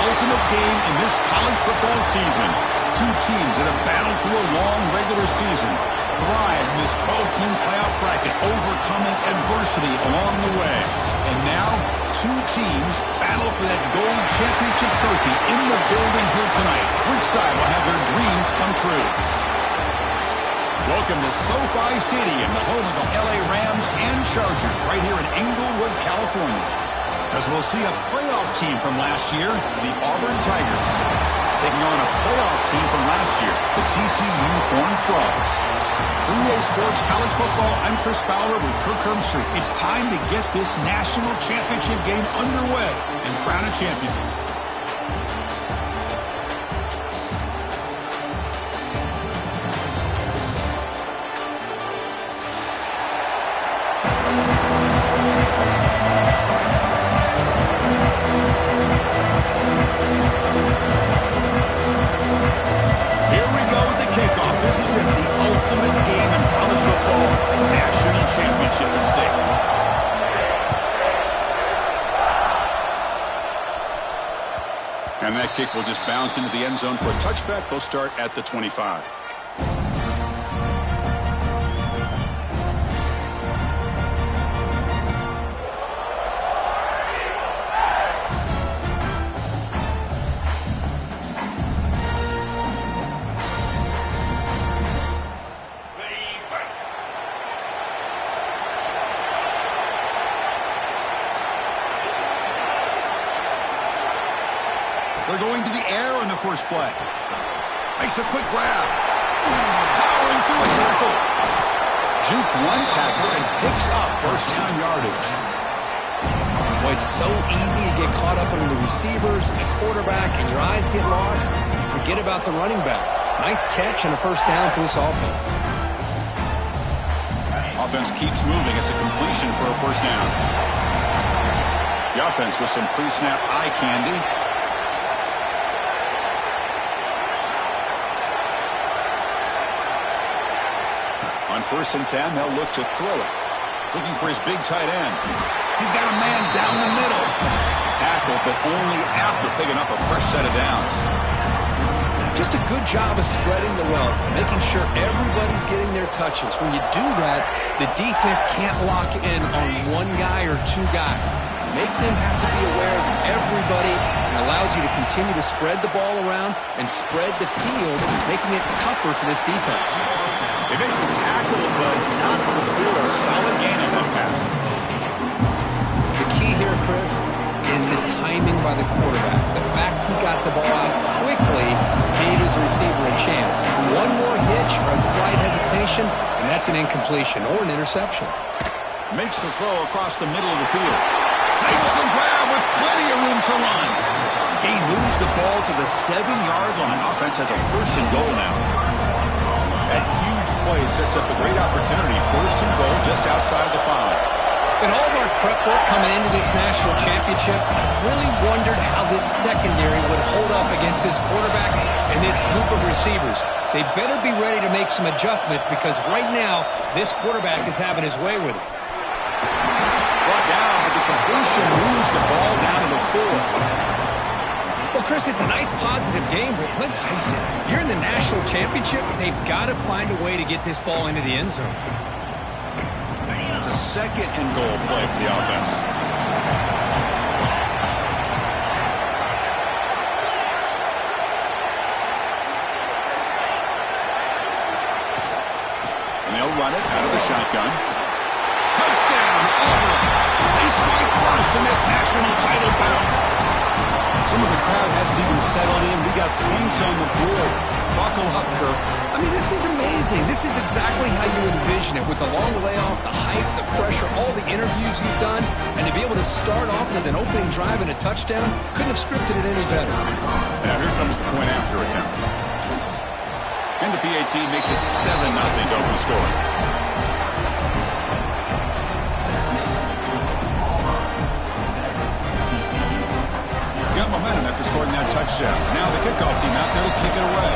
ultimate game in this college football season. Two teams that have battled through a long regular season, thrive in this 12-team playoff bracket, overcoming adversity along the way. And now, two teams battle for that gold championship trophy in the building here tonight. Which side will have their dreams come true? Welcome to SoFi Stadium, the home of the LA Rams and Chargers, right here in Inglewood, California. As we'll see a playoff team from last year, the Auburn Tigers, taking on a playoff team from last year, the TCU Horned Frogs. For EA Sports College Football, I'm Chris Fowler with Kirk Herbstreit. It's time to get this national championship game underway and crown a champion. Ultimate game in college football, national championship at stake. And that kick will just bounce into the end zone for a touchback. They'll start at the 25. They're going to the air on the first play. Makes a quick grab. Powering through a tackle. Juked one tackler and picks up first down yardage. Boy, it's so easy to get caught up in the receivers and the quarterback, and your eyes get lost. You forget about the running back. Nice catch and a first down for this offense. Offense keeps moving. It's a completion for a first down. The offense with some pre-snap eye candy. On 1st and 10, they'll look to throw it. Looking for his big tight end. He's got a man down the middle. Tackled, but only after picking up a fresh set of downs. Just a good job of spreading the wealth, making sure everybody's getting their touches. When you do that, the defense can't lock in on one guy or two guys. Make them have to be aware of everybody, and allows you to continue to spread the ball around and spread the field, making it tougher for this defense. They make the tackle, but not before a solid gain on that pass. The key here, Chris, is the timing by the quarterback. The fact he got the ball out quickly gave his receiver a chance. One more hitch or a slight hesitation, and that's an incompletion or an interception. Makes the throw across the middle of the field. Makes the grab with plenty of room to run. He moves the ball to the 7-yard line. Offense has a 1st and goal now. That huge play sets up a great opportunity. 1st and goal just outside the 5. In all of our prep work coming into this national championship, I really wondered how this secondary would hold up against this quarterback and this group of receivers. They better be ready to make some adjustments, because right now, this quarterback is having his way with it. Brought down, but the completion moves the ball down to the 4. Well, Chris, it's a nice positive game, but let's face it, you're in the national championship. They've got to find a way to get this ball into the end zone. It's a 2nd and goal play for the offense. And they'll run it out of the shotgun. Touchdown, Auburn. They strike first in this national title bout. Some of the crowd hasn't even settled in. We got points on the board. Buckle up, Kirk. I mean, this is amazing. This is exactly how you envision it, with the long layoff, the hype, the pressure, all the interviews you've done, and to be able to start off with an opening drive and a touchdown, couldn't have scripted it any better. Now here comes the point after attempt. And the PAT makes it 7-0 to open scoring. Got momentum after scoring that touchdown. Now the kickoff team out there to kick it away.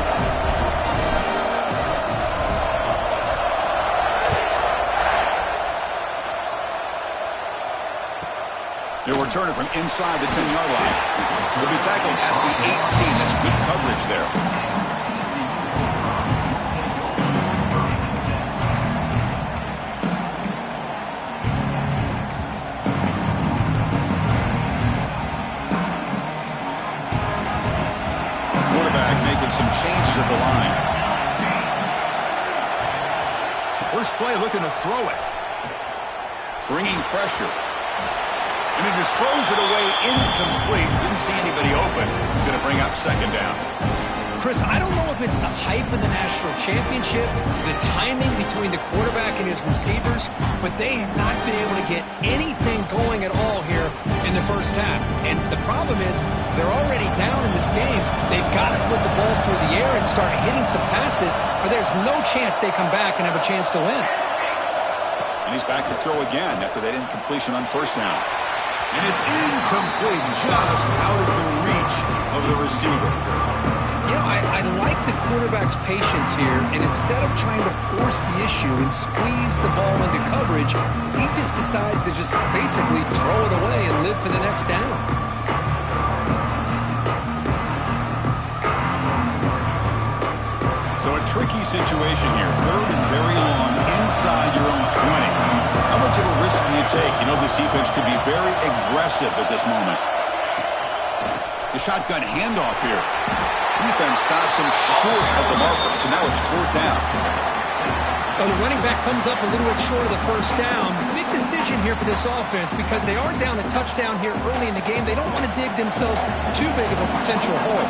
He'll return it from inside the 10-yard line. He'll be tackled at the 18. That's good coverage there. Quarterback making some changes at the line. First play looking to throw it. Bringing pressure. And he just throws it away incomplete. Didn't see anybody open. He's going to bring up second down. Chris, I don't know if it's the hype of the national championship, the timing between the quarterback and his receivers, but they have not been able to get anything going at all here in the first half. And the problem is they're already down in this game. They've got to put the ball through the air and start hitting some passes, or there's no chance they come back and have a chance to win. And he's back to throw again after that incompletion on first down. And it's incomplete, just out of the reach of the receiver. You know, I like the quarterback's patience here, and instead of trying to force the issue and squeeze the ball into coverage, he just decides to just basically throw it away and live for the next down. So a tricky situation here. Third and very long inside your own 20. How much of a risk do you take? You know this defense could be very aggressive at this moment. The shotgun handoff here. Defense stops him short of the marker, so now it's fourth down. Well, the running back comes up a little bit short of the first down. Big decision here for this offense because they are down a touchdown here early in the game. They don't want to dig themselves too big of a potential hole.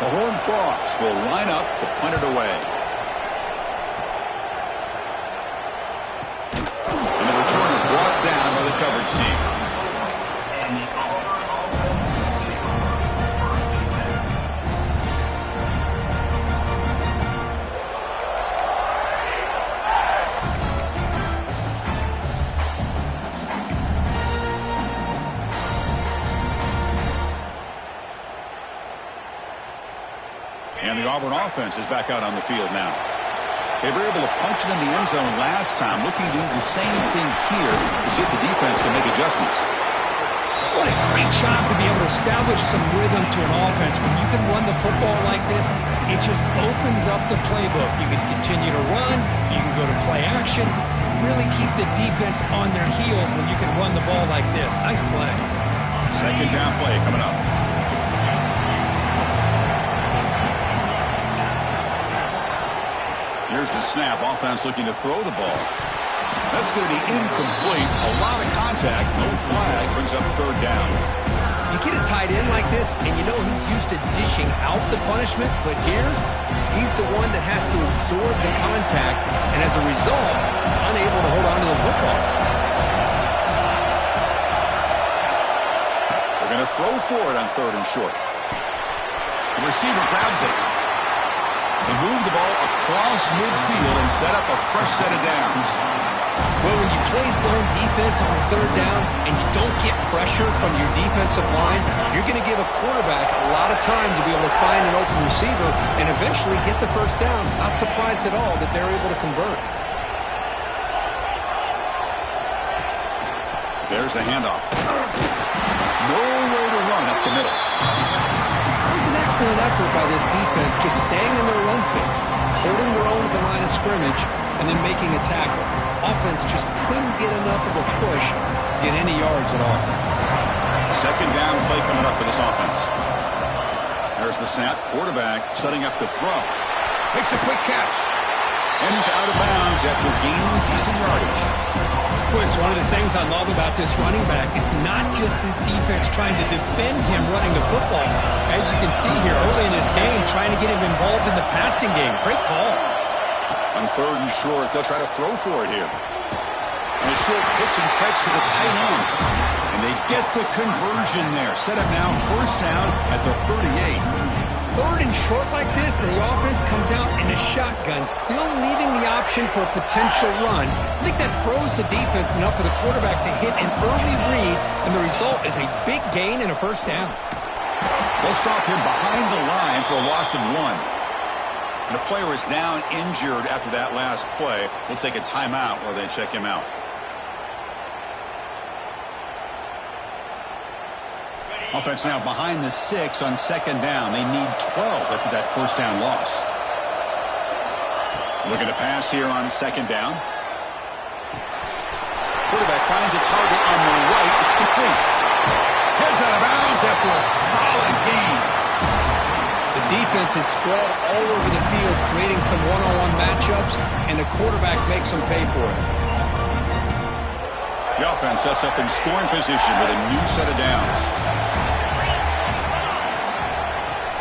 The Horned Frogs will line up to punt it away. And the returner brought down by the coverage team. And the Auburn offense is back out on the field now. They were able to punch it in the end zone last time, looking to do the same thing here to see if the defense can make adjustments. What a great job to be able to establish some rhythm to an offense. When you can run the football like this, it just opens up the playbook. You can continue to run, you can go to play action, and really keep the defense on their heels when you can run the ball like this. Nice play. Second down play coming up. Here's the snap. Offense looking to throw the ball. That's going to be incomplete. A lot of contact. No flag. Brings up third down. You get a tight end like this, and you know he's used to dishing out the punishment, but here, he's the one that has to absorb the contact, and as a result, he's unable to hold on to the football. They're going to throw for it on third and short. The receiver grabs it. They move the ball across midfield and set up a fresh set of downs. Well, when you play zone defense on third down and you don't get pressure from your defensive line, you're going to give a quarterback a lot of time to be able to find an open receiver and eventually get the first down. Not surprised at all that they're able to convert. There's the handoff. Nowhere to run up the middle. Excellent effort by this defense, just staying in their run fix, holding their own at the line of scrimmage, and then making a tackle. Offense just couldn't get enough of a push to get any yards at all. Second down play coming up for this offense. There's the snap. Quarterback setting up the throw. Makes a quick catch. And he's out of bounds after gaining decent yardage. Chris, one of the things I love about this running back, it's not just this defense trying to defend him running the football. As you can see here early in this game, trying to get him involved in the passing game. Great call. On third and short, they'll try to throw for it here. And a short pitch and catch to the tight end. And they get the conversion there. Set up now first down at the 38. Third and short like this, and the offense comes out in a shotgun, still leaving the option for a potential run. I think that throws the defense enough for the quarterback to hit an early read, and the result is a big gain and a first down. They'll stop him behind the line for a loss of 1. And the player is down injured after that last play. We'll take a timeout while they check him out. Offense now behind the 6 on second down. They need 12 after that first down loss. Looking to pass here on second down. Quarterback finds a target on the right. It's complete. Heads out of bounds after a solid gain. The defense is spread all over the field, creating some one-on-one matchups, and the quarterback makes them pay for it. The offense sets up in scoring position with a new set of downs.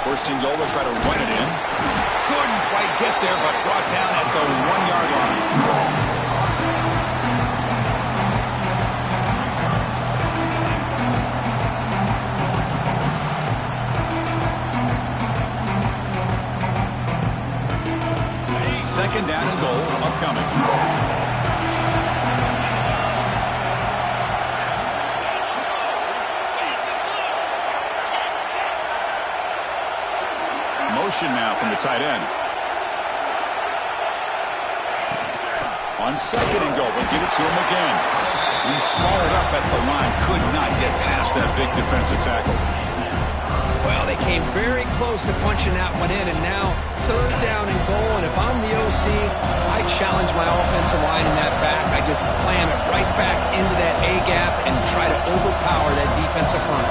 First and goal, they'll try to run it in. Couldn't quite get there, but brought down at the 1-yard line. Second down and goal upcoming. Motion now from the tight end. On second and goal, they'll give it to him again. He's swallowed up at the line. Could not get past that big defensive tackle. Well, they came very close to punching that one in, and now third down and goal. And if I'm the OC, I challenge my offensive line in that back. I just slam it right back into that A-gap and try to overpower that defensive front.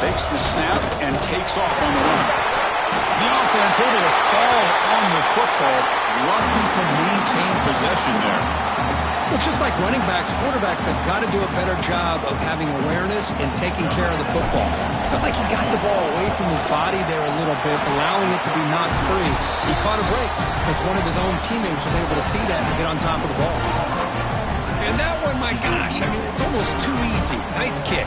Takes the snap and takes off on the run. The offense able to fall on the football, lucky to maintain possession there. Well, just like running backs, quarterbacks have got to do a better job of having awareness and taking care of the football. I felt like he got the ball away from his body there a little bit, allowing it to be knocked free. He caught a break because one of his own teammates was able to see that and get on top of the ball. And that one, my gosh, I mean, it's almost too easy. Nice kick.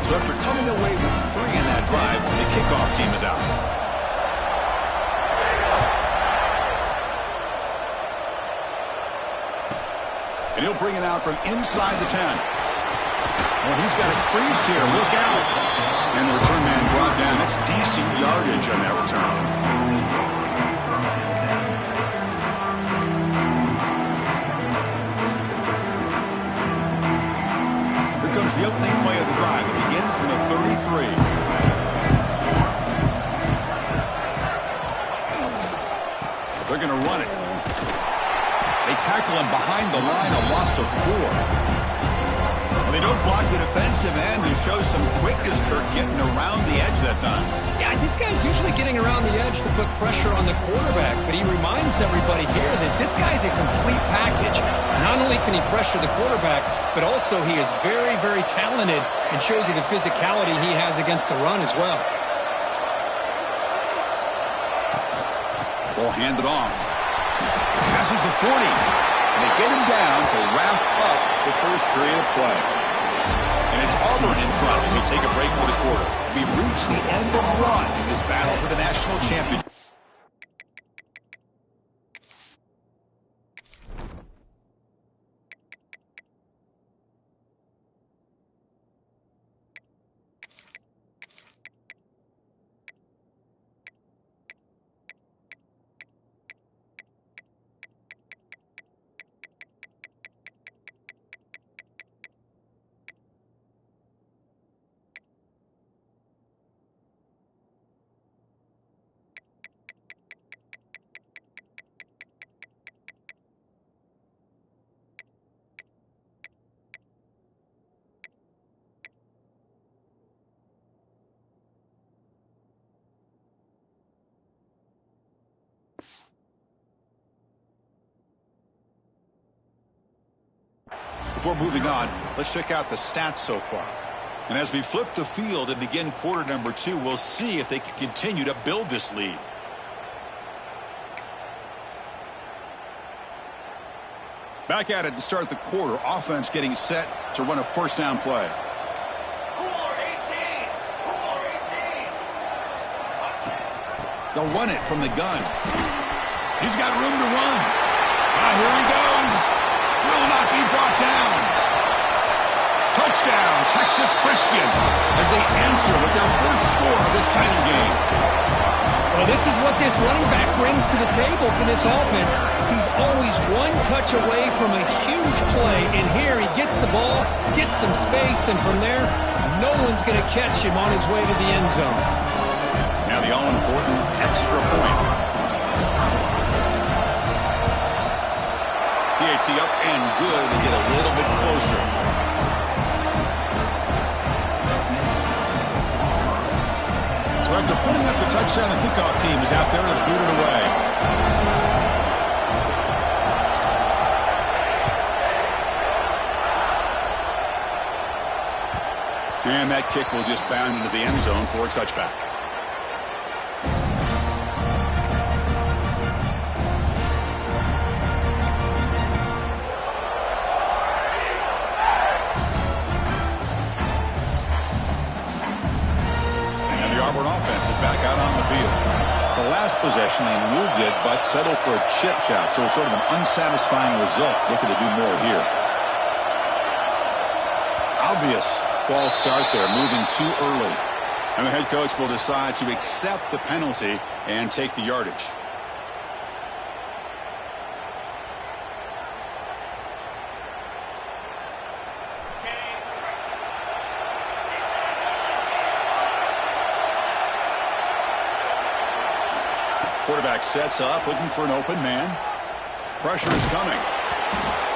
So after coming away with 3 in that drive, the kickoff team is out. And he'll bring it out from inside the 10. Well, he's got a crease here. Look out. And the return man brought down. That's decent yardage on that return. The opening play of the drive. It begins from the 33. They're going to run it. They tackle him behind the line, a loss of 4. Well, they don't block the defensive end and show some quickness, Kirk, getting around the edge that time. Yeah, this guy's usually getting around the edge to put pressure on the quarterback, but he reminds everybody here that this guy's a complete package. Not only can he pressure the quarterback, but also he is very, very talented and shows you the physicality he has against the run as well. Ball handed off. Passes the 40. And they get him down to wrap up the first period of play. And it's Auburn in front as we take a break for the quarter. We've reached the end of 1 in this battle for the national championship. Before moving on, let's check out the stats so far. And as we flip the field and begin quarter number 2, we'll see if they can continue to build this lead. Back at it to start the quarter. Offense getting set to run a first down play. They'll run it from the gun. He's got room to run. Here he goes. Will not be brought down. Touchdown, Texas Christian, as they answer with their first score of this title game. Well, this is what this running back brings to the table for this offense. He's always one touch away from a huge play, and here he gets the ball, gets some space, and from there, no one's going to catch him on his way to the end zone. Now the all-important extra point. PAT up and good. They get a little bit closer. So after putting up the touchdown, the kickoff team is out there to boot it away. And that kick will just bound into the end zone for a touchback. Auburn offense is back out on the field. The last possession, they moved it, but settled for a chip shot, so it's sort of an unsatisfying result. Looking to do more here. Obvious false start there, moving too early. And the head coach will decide to accept the penalty and take the yardage. Quarterback sets up, looking for an open man. Pressure is coming.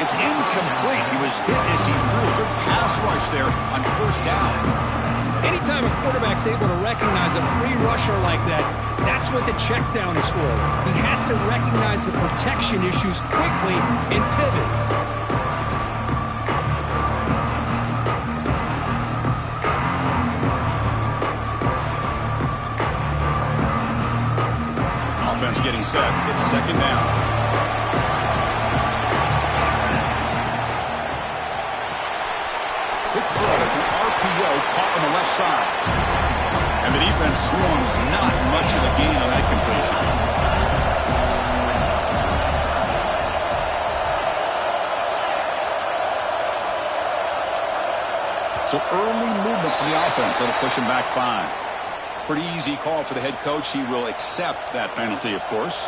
It's incomplete. He was hit as he threw. Good pass rush there on first down. Anytime a quarterback's able to recognize a free rusher like that, that's what the check down is for. He has to recognize the protection issues quickly and pivot. Getting set. It's second down. Quick throw. It's an RPO caught on the left side. And the defense swarms not much of a gain on that completion. So early movement from the offense. That'll push him back 5. Pretty easy call for the head coach. He will accept that penalty, of course.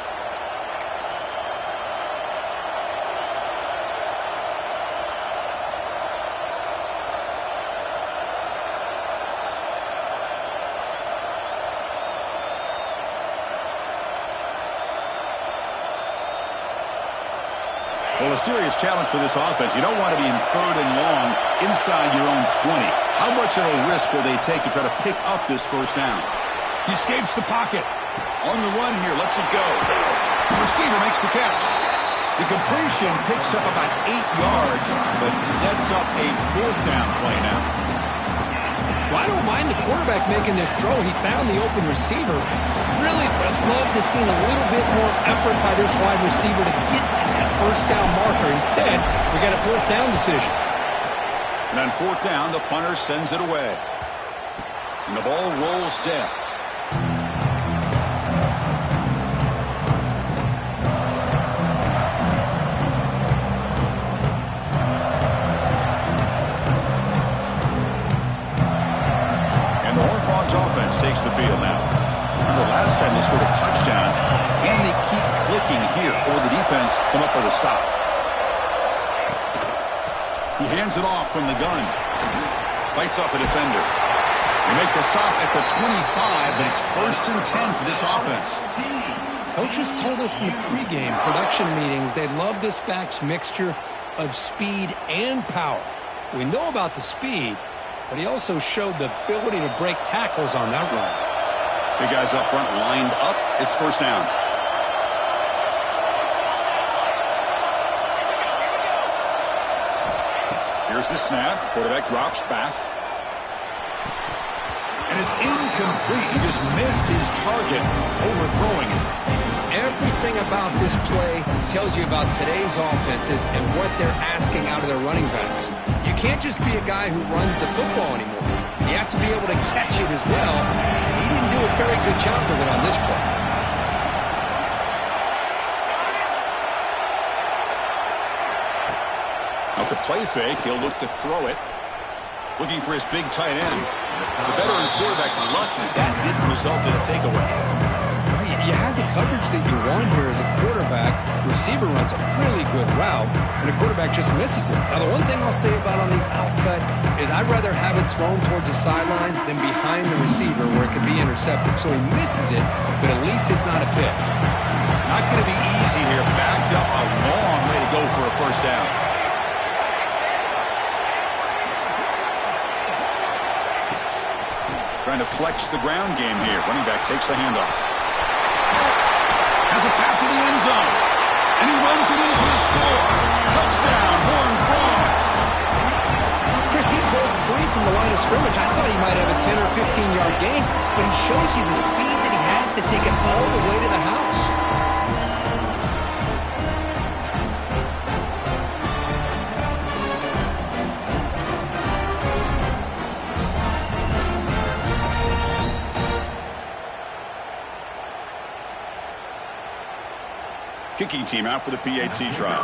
Well, a serious challenge for this offense. You don't want to be in third and long inside your own 20. How much of a risk will they take to try to pick up this first down? He escapes the pocket. On the run here, lets it go. The receiver makes the catch. The completion picks up about 8 yards, but sets up a fourth down play now. Well, I don't mind the quarterback making this throw. He found the open receiver. Really would have loved to see a little bit more effort by this wide receiver to get to that first down marker. Instead, we got a fourth down decision. And on fourth down, the punter sends it away. And the ball rolls dead. And the Horned Frogs offense takes the field now. Remember, last time they scored a touchdown. Can they keep clicking here, or the defense come up with a stop? He hands it off from the gun. Fights off a defender. They make the stop at the 25, but it's 1st and 10 for this offense. Coaches told us in the pregame production meetings they love this back's mixture of speed and power. We know about the speed, but he also showed the ability to break tackles on that run. Big guys up front lined up. It's first down. Here's the snap. Quarterback drops back. And it's incomplete. He just missed his target, overthrowing it. Everything about this play tells you about today's offenses and what they're asking out of their running backs. You can't just be a guy who runs the football anymore. You have to be able to catch it as well. And he didn't do a very good job of it on this play. Off the play fake, he'll look to throw it. Looking for his big tight end. The veteran quarterback lucky that didn't result in a takeaway. You had the coverage that you want here as a quarterback. Receiver runs a really good route, and the quarterback just misses it. Now, the one thing I'll say about on the outcut is I'd rather have it thrown towards the sideline than behind the receiver where it can be intercepted. So he misses it, but at least it's not a pick. Not going to be easy here. Backed up a long way to go for a first down. Trying to flex the ground game here. Running back takes the handoff. Has a path to the end zone. And he runs it in for the score. Touchdown, Horned Frogs. Chris, he broke free from the line of scrimmage. I thought he might have a 10 or 15-yard gain, but he shows you the speed that he has to take it all the way to the house. Kicking team out for the PAT trial.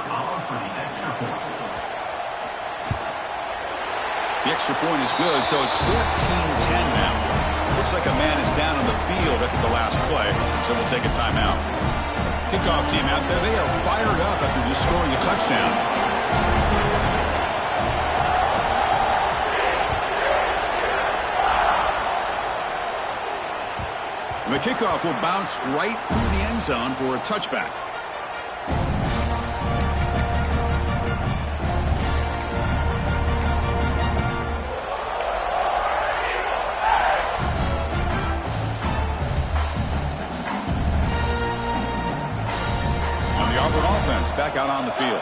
The extra point is good, so it's 14-10 now. Looks like a man is down on the field after the last play, so we'll take a timeout. Kickoff team out there, they are fired up after just scoring a touchdown. And the kickoff will bounce right through the end zone for a touchback. Auburn offense back out on the field.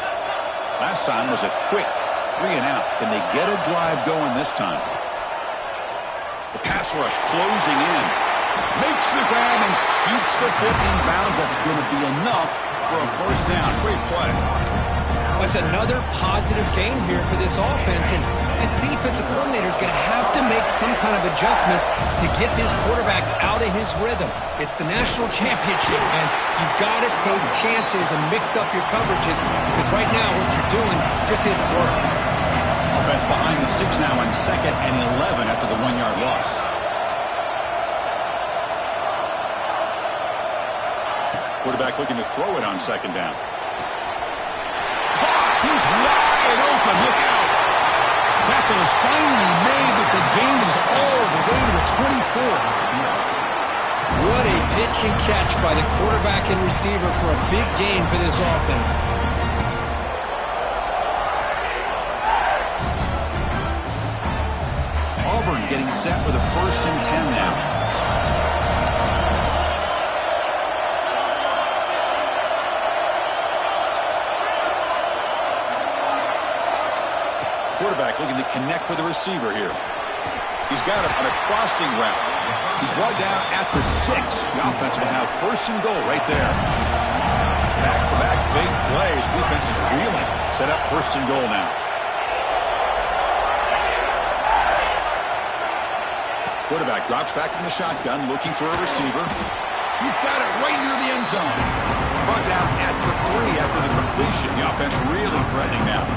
Last time was a quick 3-and-out. Can they get a drive going this time? The pass rush closing in. Makes the grab and keeps the foot in bounds. That's going to be enough for a first down. Great play. That's another positive game here for this offense, and this defensive coordinator is going to have to make some kind of adjustments to get this quarterback out of his rhythm. It's the national championship, and you've got to take chances and mix up your coverages because right now what you're doing just isn't working. Offense behind the 6 now on 2nd and 11 after the 1-yard loss. Quarterback looking to throw it on 2nd down. He's wide open. Look out. Tackle is finally made, but the gain is all the way to the 24. What a pitch and catch by the quarterback and receiver for a big gain for this offense. Auburn getting set with a 1st and 10 now. Quarterback looking to connect with the receiver here. He's got it on a crossing route. He's brought down at the 6. The offense will have 1st and goal right there. Back-to-back big plays. Defense is reeling. Set up 1st and goal now. Quarterback drops back from the shotgun, looking for a receiver. He's got it right near the end zone. Brought down at the 3 after the completion. The offense really threatening now.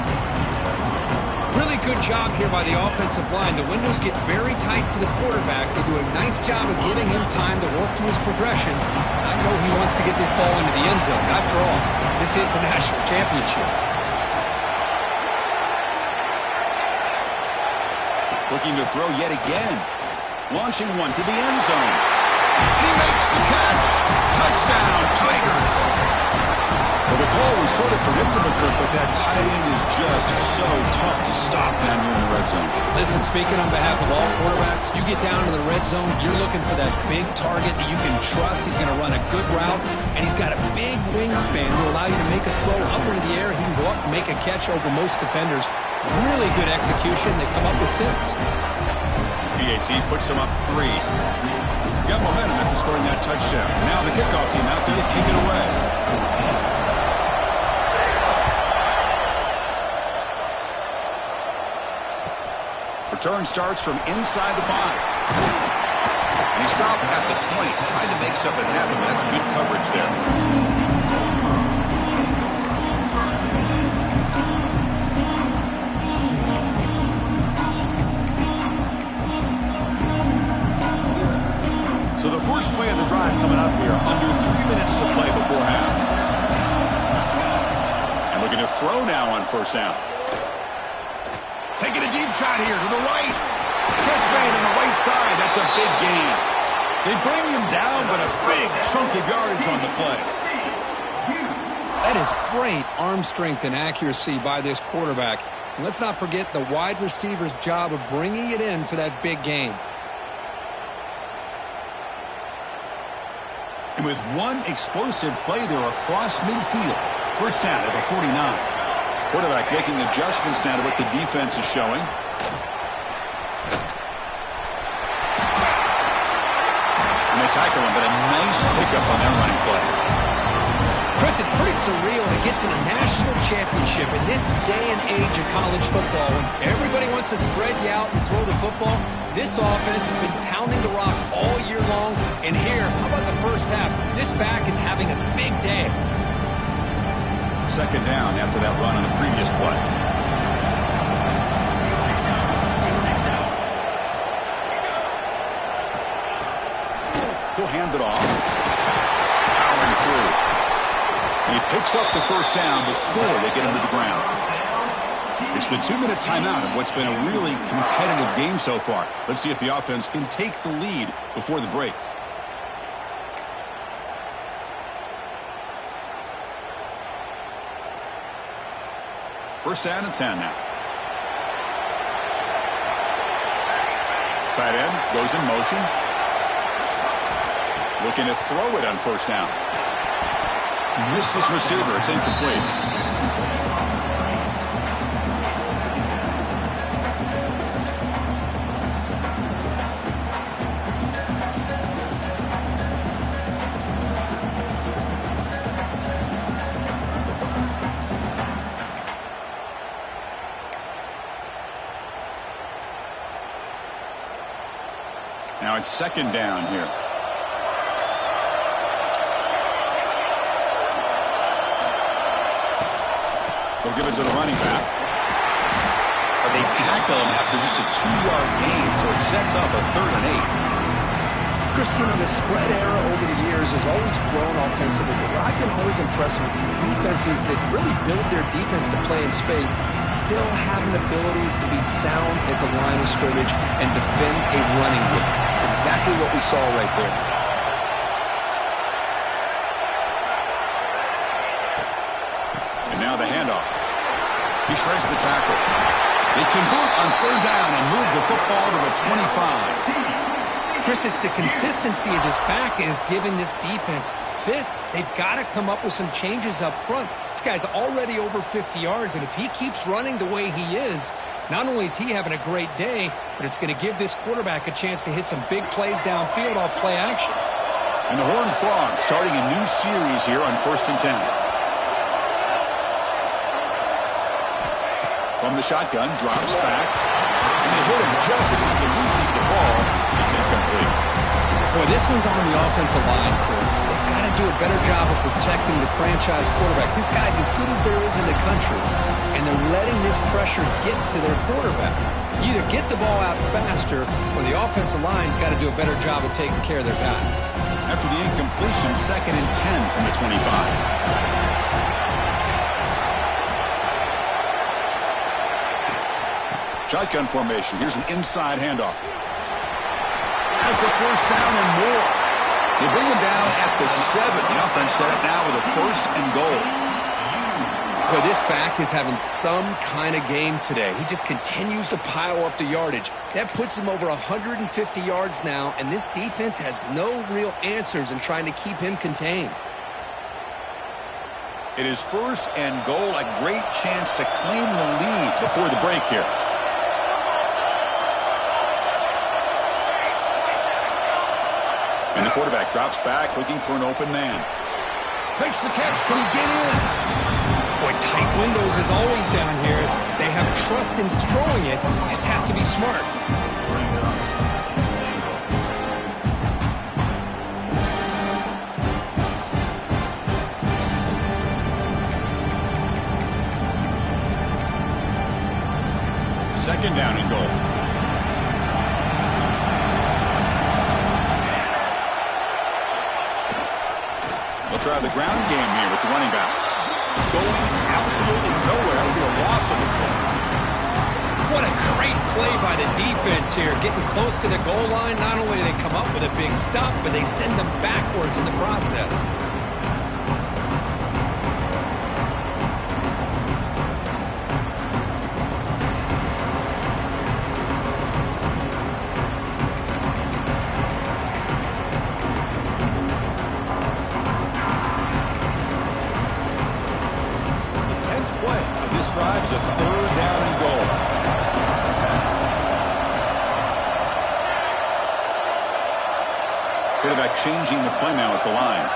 Really good job here by the offensive line. The windows get very tight for the quarterback. They do a nice job of giving him time to work through his progressions. I know he wants to get this ball into the end zone. After all, this is the national championship. Looking to throw yet again. Launching one to the end zone. He makes the catch. Touchdown, Tigers. Well, the call was sort of predictable, Kirk, but that tight end is just so tough to stop down here in the red zone. Listen, speaking on behalf of all quarterbacks, you get down to the red zone, you're looking for that big target that you can trust. He's going to run a good route, and he's got a big wingspan to allow you to make a throw up into the air. He can go up and make a catch over most defenders. Really good execution. They come up with 6. PAT puts him up 3. Got momentum after scoring that touchdown. Now the kickoff team out there to kick it away. Return starts from inside the 5. And he stopped at the 20, trying to make something happen. That's good coverage there. first down. Taking a deep shot here to the right. Catch made on the right side. That's a big gain. They bring him down, but a big chunk of yardage on the play. That is great arm strength and accuracy by this quarterback. And let's not forget the wide receiver's job of bringing it in for that big gain. And with one explosive play there across midfield. First down at the 49. Quarterback making adjustments now to what the defense is showing. And they tackle him, but a nice pickup on that running play. Chris, it's pretty surreal to get to the national championship in this day and age of college football when everybody wants to spread you out and throw the football. This offense has been pounding the rock all year long. And here, how about the first half? This back is having a big day. Second down after that run on the previous play. He'll hand it off. Powering through. And he picks up the first down before they get him to the ground. It's the 2-minute timeout of what's been a really competitive game so far. Let's see if the offense can take the lead before the break. First down and 10 now. Tight end goes in motion. Looking to throw it on first down. Missed his receiver. It's incomplete. Now it's second down here. They'll give it to the running back. But they tackle him after just a 2-yard gain, so it sets up a 3rd and 8. Chris, you know, the spread era over the years has always grown offensively, but what I've been always impressed with defenses that really build their defense to play in space still have an ability to be sound at the line of scrimmage and defend a running game. It's exactly what we saw right there. And now the handoff. He shreds the tackle. They convert on 3rd down and move the football to the 25. Chris, it's the consistency of this back is giving this defense fits. They've got to come up with some changes up front. This guy's already over 50 yards, and if he keeps running the way he is, not only is he having a great day, but it's going to give this quarterback a chance to hit some big plays downfield off play action. And the Horned Frogs starting a new series here on 1st and 10. From the shotgun, drops back. And they hit him just as he releases the ball. It's incomplete. Boy, this one's on the offensive line, Chris. They've got to do a better job of protecting the franchise quarterback. This guy's as good as there is in the country, and they're letting this pressure get to their quarterback. You either get the ball out faster, or the offensive line's got to do a better job of taking care of their guy. After the incompletion, 2nd and 10 from the 25. Shotgun formation. Here's an inside handoff. Has the first down and more. They bring him down at the 7. The offense set up now with a 1st and goal. Boy, this back is having some kind of game today. He just continues to pile up the yardage. That puts him over 150 yards now, and this defense has no real answers in trying to keep him contained. It is 1st and goal. A great chance to claim the lead before the break here. And the quarterback drops back, looking for an open man. Makes the catch. Can he get in? Boy, tight windows is always down here. They have trust in throwing it. Just have to be smart. Second down and goal. They'll try the ground game here with the running back. Going absolutely nowhere. It'll be a loss of the ball. What a great play by the defense here. Getting close to the goal line, not only do they come up with a big stop, but they send them backwards in the process. This drive's a 3rd down and goal. Quarterback changing the play now at the line.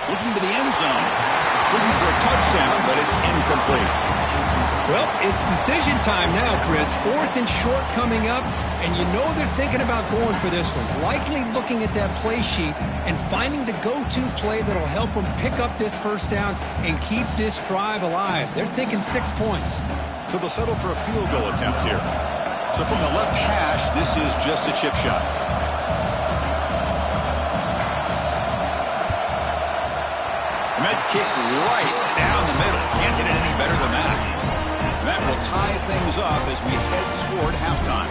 Looking to the end zone. Looking for a touchdown, but it's incomplete. Well, it's decision time now, Chris. 4th and short coming up, and you know they're thinking about going for this one. Likely looking at that play sheet and finding the go-to play that'll help them pick up this first down and keep this drive alive. They're thinking 6 points. So they'll settle for a field goal attempt here. So from the left hash, this is just a chip shot. And that kick right down the middle. Can't hit it any better than that. And that will tie things up as we head toward halftime.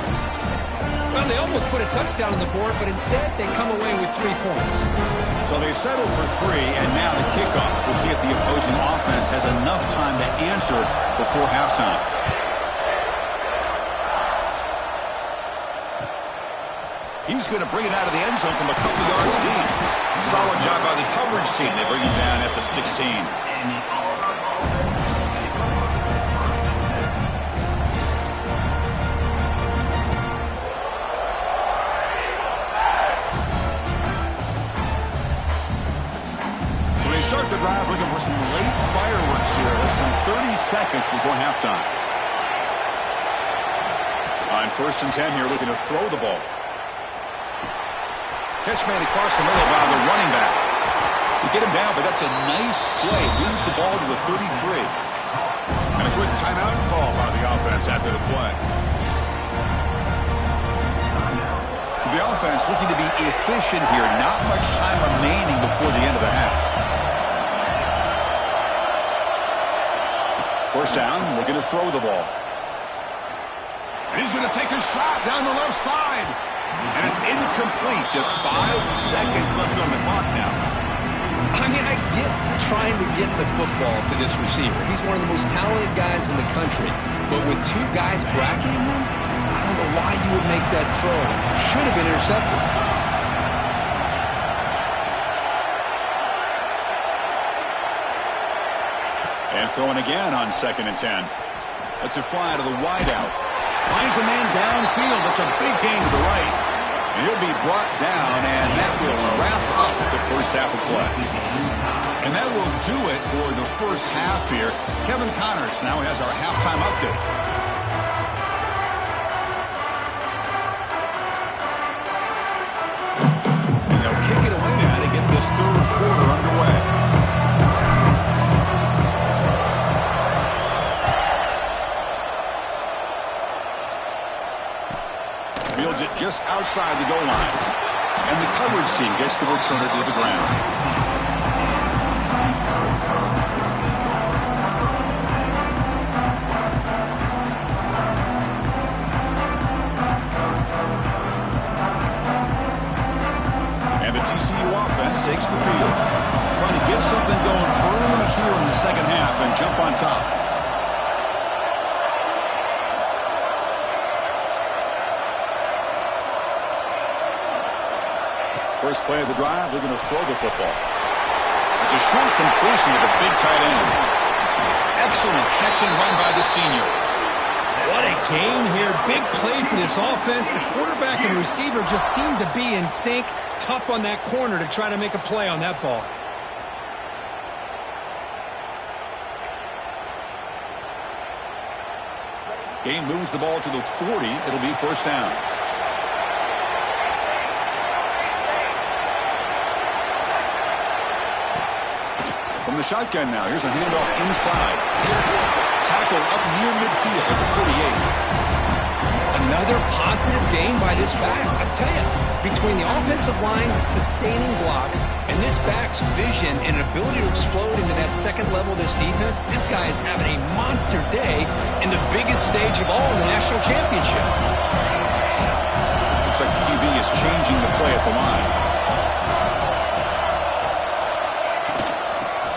Well, they almost put a touchdown on the board, but instead they come away with 3 points. So they settle for 3, and now the kickoff. We'll see if the opposing offense has enough time to answer before halftime. He's going to bring it out of the end zone from a couple yards deep. Solid job by the coverage team. They bring him down at the 16. Start the drive looking for some late fireworks here. Less than 30 seconds before halftime. On 1st and 10 here, looking to throw the ball. Catch made across the middle by the running back. You get him down, but that's a nice play. Moves the ball to the 33. And a quick timeout call by the offense after the play. So the offense looking to be efficient here. Not much time remaining before the end of the half. First down, looking to throw the ball. And he's going to take a shot down the left side. And it's incomplete. Just 5 seconds left on the clock now. I mean, I get trying to get the football to this receiver. He's one of the most talented guys in the country. But with 2 guys bracketing him, I don't know why you would make that throw. Should have been intercepted. And throwing again on 2nd and 10. That's a fly to the wideout. Finds a man downfield. That's a big gain to the right. And he'll be brought down, and that will wrap up the first half of play. And that will do it for the first half here. Kevin Connors now has our halftime update. And they'll kick it away now to get this 3rd quarter underway. Fields it just outside the goal line. And the coverage team gets to return it to the ground. And the TCU offense takes the field. Trying to get something going early here in the second half and jump on top. First play of the drive, they're going to throw the football. It's a short completion to the big tight end. Excellent catch and run by the senior. What a gain here. Big play for this offense. The quarterback and receiver just seem to be in sync. Tough on that corner to try to make a play on that ball. Game moves the ball to the 40. It'll be first down. From the shotgun now, here's a handoff inside. Tackle up near midfield at the 48. A Another positive game by this back. I tell you, between the offensive line sustaining blocks and this back's vision and ability to explode into that second level of this defense, this guy is having a monster day in the biggest stage of all in the national championship. Looks like the QB is changing the play at the line.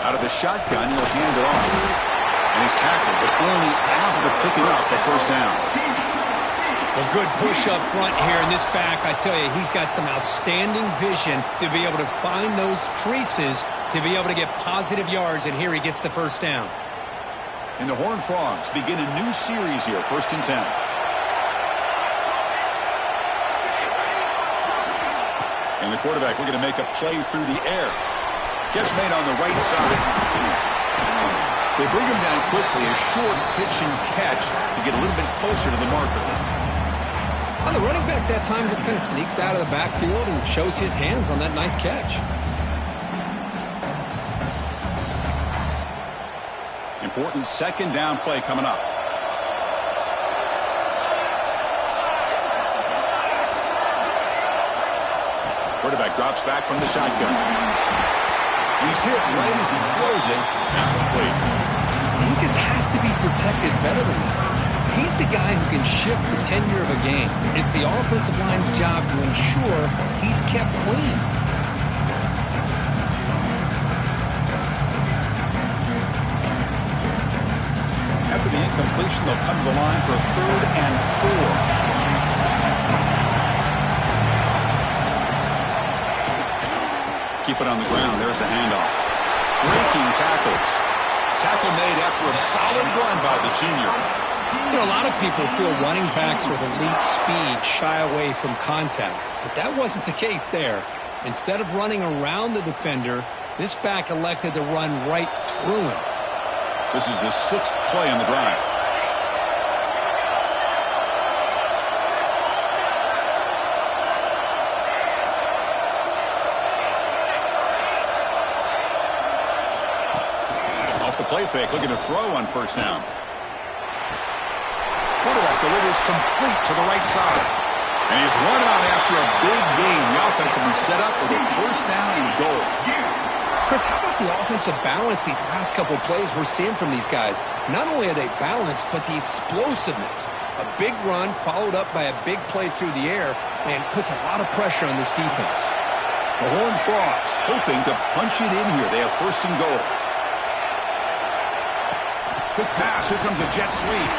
Out of the shotgun, he'll hand it off. And he's tackled, but only after picking up the first down. A good push up front here in this back. I tell you, he's got some outstanding vision to be able to find those creases, to be able to get positive yards, and here he gets the first down. And the Horned Frogs begin a new series here, 1st and 10. And the quarterback looking to make a play through the air. Catch made on the right side. They bring him down quickly, a short pitch and catch to get a little bit closer to the marker. Well, the running back that time just kind of sneaks out of the backfield and shows his hands on that nice catch. Important second down play coming up. Quarterback drops back from the shotgun. He's hit right as he throws it. Incomplete. He just has to be protected better than that. He's the guy who can shift the tenure of a game. It's the offensive line's job to ensure he's kept clean. After the incompletion, they'll come to the line for a 3rd and 4. Keep it on the ground. There's the handoff. Breaking tackles. Tackle made after a solid run by the junior. You know, a lot of people feel running backs with elite speed shy away from contact, but that wasn't the case there. Instead of running around the defender, this back elected to run right through him. This is the 6th play on the drive. Off the play fake, looking to throw on 1st down. Quarterback delivers complete to the right side. And he's run out after a big gain. The offense will be set up with a 1st down and goal. Chris, how about the offensive balance these last couple of plays we're seeing from these guys? Not only are they balanced, but the explosiveness. A big run followed up by a big play through the air, and puts a lot of pressure on this defense. The Horned Frogs hoping to punch it in here. They have 1st and goal. Quick pass. Here comes a jet sweep.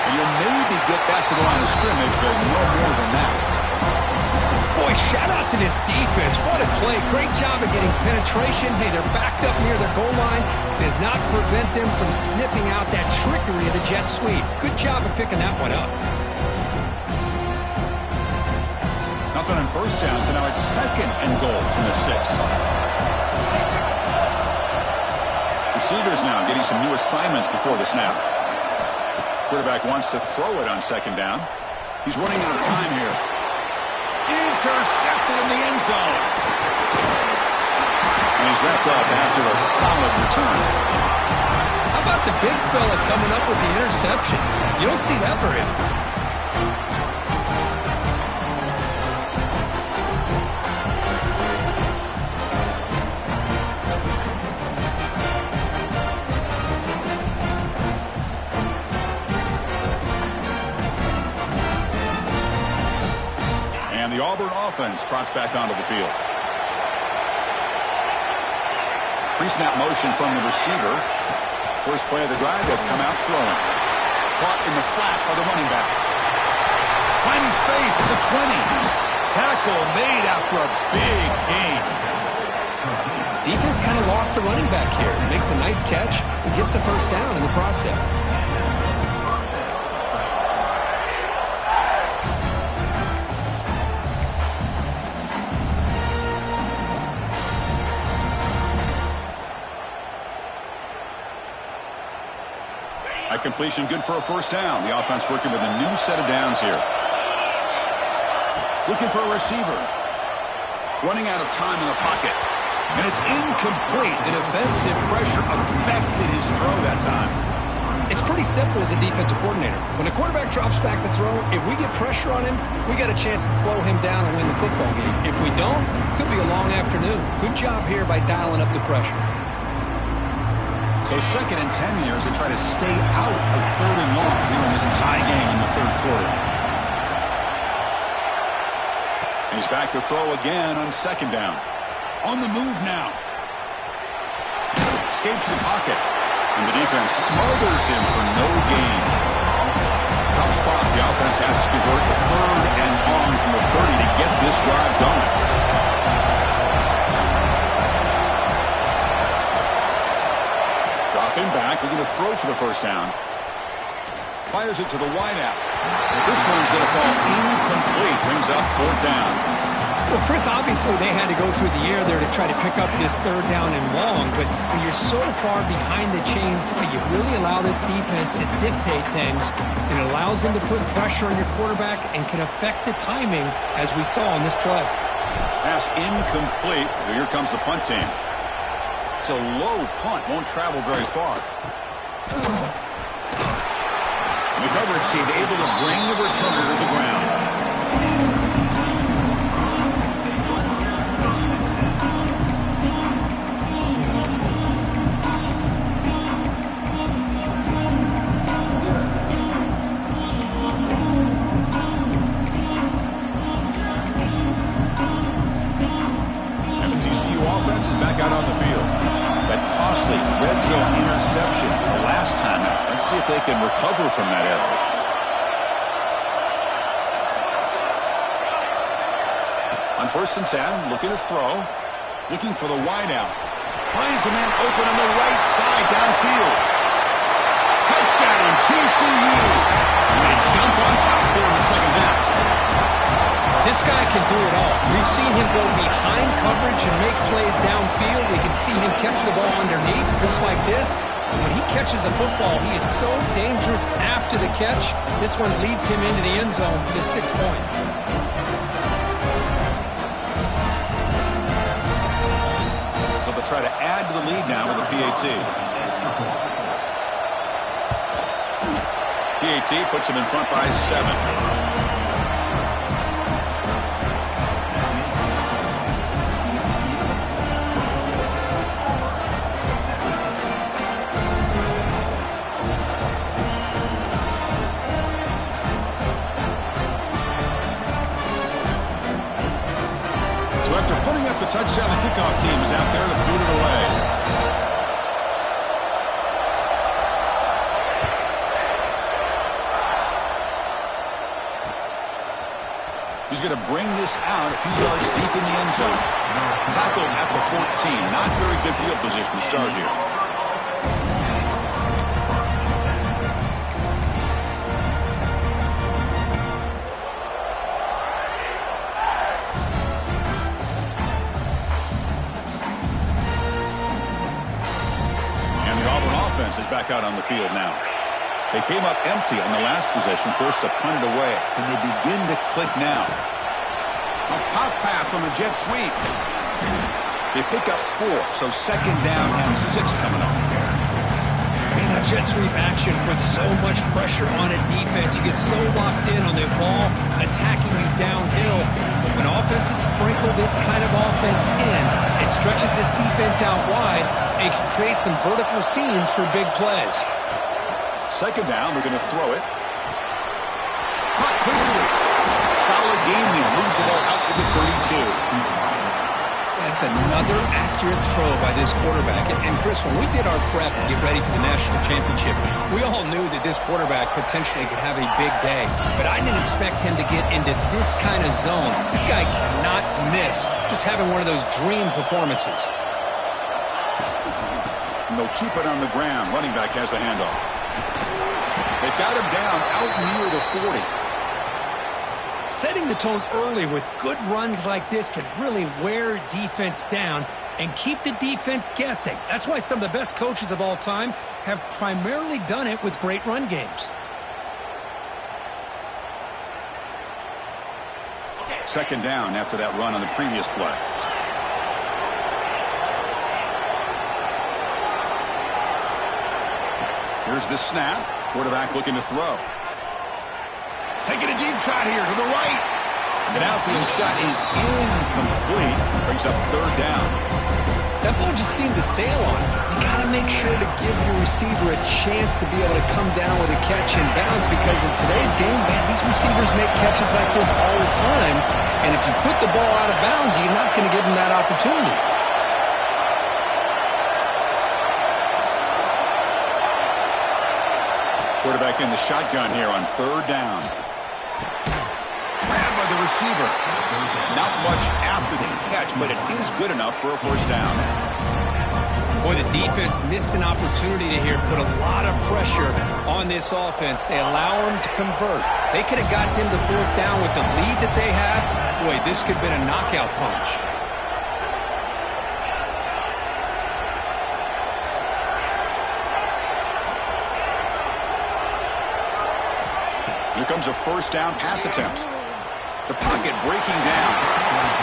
And you'll maybe get back to the line of scrimmage, but no more than that. Boy, shout out to this defense. What a play. Great job of getting penetration. Hey, they're backed up near their goal line. Does not prevent them from sniffing out that trickery of the jet sweep. Good job of picking that one up. Nothing on 1st down, so now it's 2nd and goal from the 6. Receivers now getting some new assignments before the snap. Quarterback wants to throw it on 2nd down. He's running out of time here. Intercepted in the end zone. And he's wrapped up after a solid return. How about the big fella coming up with the interception? You don't see that very often. The Auburn offense trots back onto the field. Pre-snap motion from the receiver. First play of the drive, they'll come out throwing. Caught in the flat by the running back. Finding space at the 20. Tackle made after a big gain. Defense kind of lost the running back here. Makes a nice catch and gets the 1st down in the process. Completion good for a 1st down. The offense working with a new set of downs here. Looking for a receiver. Running out of time in the pocket. And it's incomplete. The defensive pressure affected his throw that time. It's pretty simple as a defensive coordinator. When the quarterback drops back to throw, if we get pressure on him, we got a chance to slow him down and win the football game. If we don't, could be a long afternoon. Good job here by dialing up the pressure. So 2nd and 10 here as they try to stay out of 3rd and long here in this tie game in the 3rd quarter. He's back to throw again on 2nd down. On the move now. Escapes the pocket. And the defense smothers him for no gain. Tough spot. The offense has to convert the 3rd and long from the 30 to get this drive going. Dropping back, looking to throw for the 1st down. Fires it to the wideout. This one's going to fall incomplete. Brings up 4th down. Well, Chris, obviously they had to go through the air there to try to pick up this 3rd down and long, but when you're so far behind the chains, you really allow this defense to dictate things. It allows them to put pressure on your quarterback and can affect the timing, as we saw in this play. Pass incomplete. Well, here comes the punt team. It's a low punt. Won't travel very far. The coverage team able to bring the returner to the ground. And the TCU offense is back out on the field. That costly red zone interception the last time out. Let's see if they can recover from that error. On 1st and 10, looking to throw. Looking for the wideout. Finds a man open on the right side downfield. Touchdown, TCU. And they jump on top here in the 2nd half. This guy can do it all. We've seen him go behind coverage and make plays downfield. We can see him catch the ball underneath, just like this. And when he catches a football, he is so dangerous after the catch. This one leads him into the end zone for the 6 points. So they'll try to add to the lead now with a PAT. PAT puts him in front by 7. The touchdown, the kickoff team is out there to boot it away. He's going to bring this out a few yards deep in the end zone. Tackled at the 14. Not very good field position to start here. Is back out on the field now. They came up empty on the last possession, forced to punt it away. Can they begin to click now? A pop pass on the jet sweep. They pick up 4, so 2nd down and 6 coming up. Man, that jet sweep action puts so much pressure on a defense. You get so locked in on the ball attacking you downhill. But when offenses sprinkle this kind of offense in, it stretches this defense out wide. It can create some vertical seams for big plays. 2nd down, we're going to throw it. Caught quickly. Solid game there. Moves the ball out to the 32. That's another accurate throw by this quarterback. And Chris, when we did our prep to get ready for the national championship, we all knew that this quarterback potentially could have a big day. But I didn't expect him to get into this kind of zone. This guy cannot miss just having one of those dream performances. And they'll keep it on the ground. Running back has the handoff. They got him down out near the 40. Setting the tone early with good runs like this can really wear defense down and keep the defense guessing. That's why some of the best coaches of all time have primarily done it with great run games. 2nd down after that run on the previous play. Here's the snap. Quarterback looking to throw. Taking a deep shot here to the right. An outfield shot is incomplete. Brings up third down. That ball just seemed to sail on him. You got to make sure to give your receiver a chance to be able to come down with a catch and bounce, because in today's game, man, these receivers make catches like this all the time. And if you put the ball out of bounds, you're not going to give them that opportunity. Quarterback in the shotgun here on third down. Grabbed by the receiver. Not much after the catch, but it is good enough for a first down. Boy, the defense missed an opportunity to here put a lot of pressure on this offense. They allow them to convert. They could have got them to fourth down with the lead that they have. Boy, this could have been a knockout punch. Here comes a first down pass attempt. The pocket breaking down.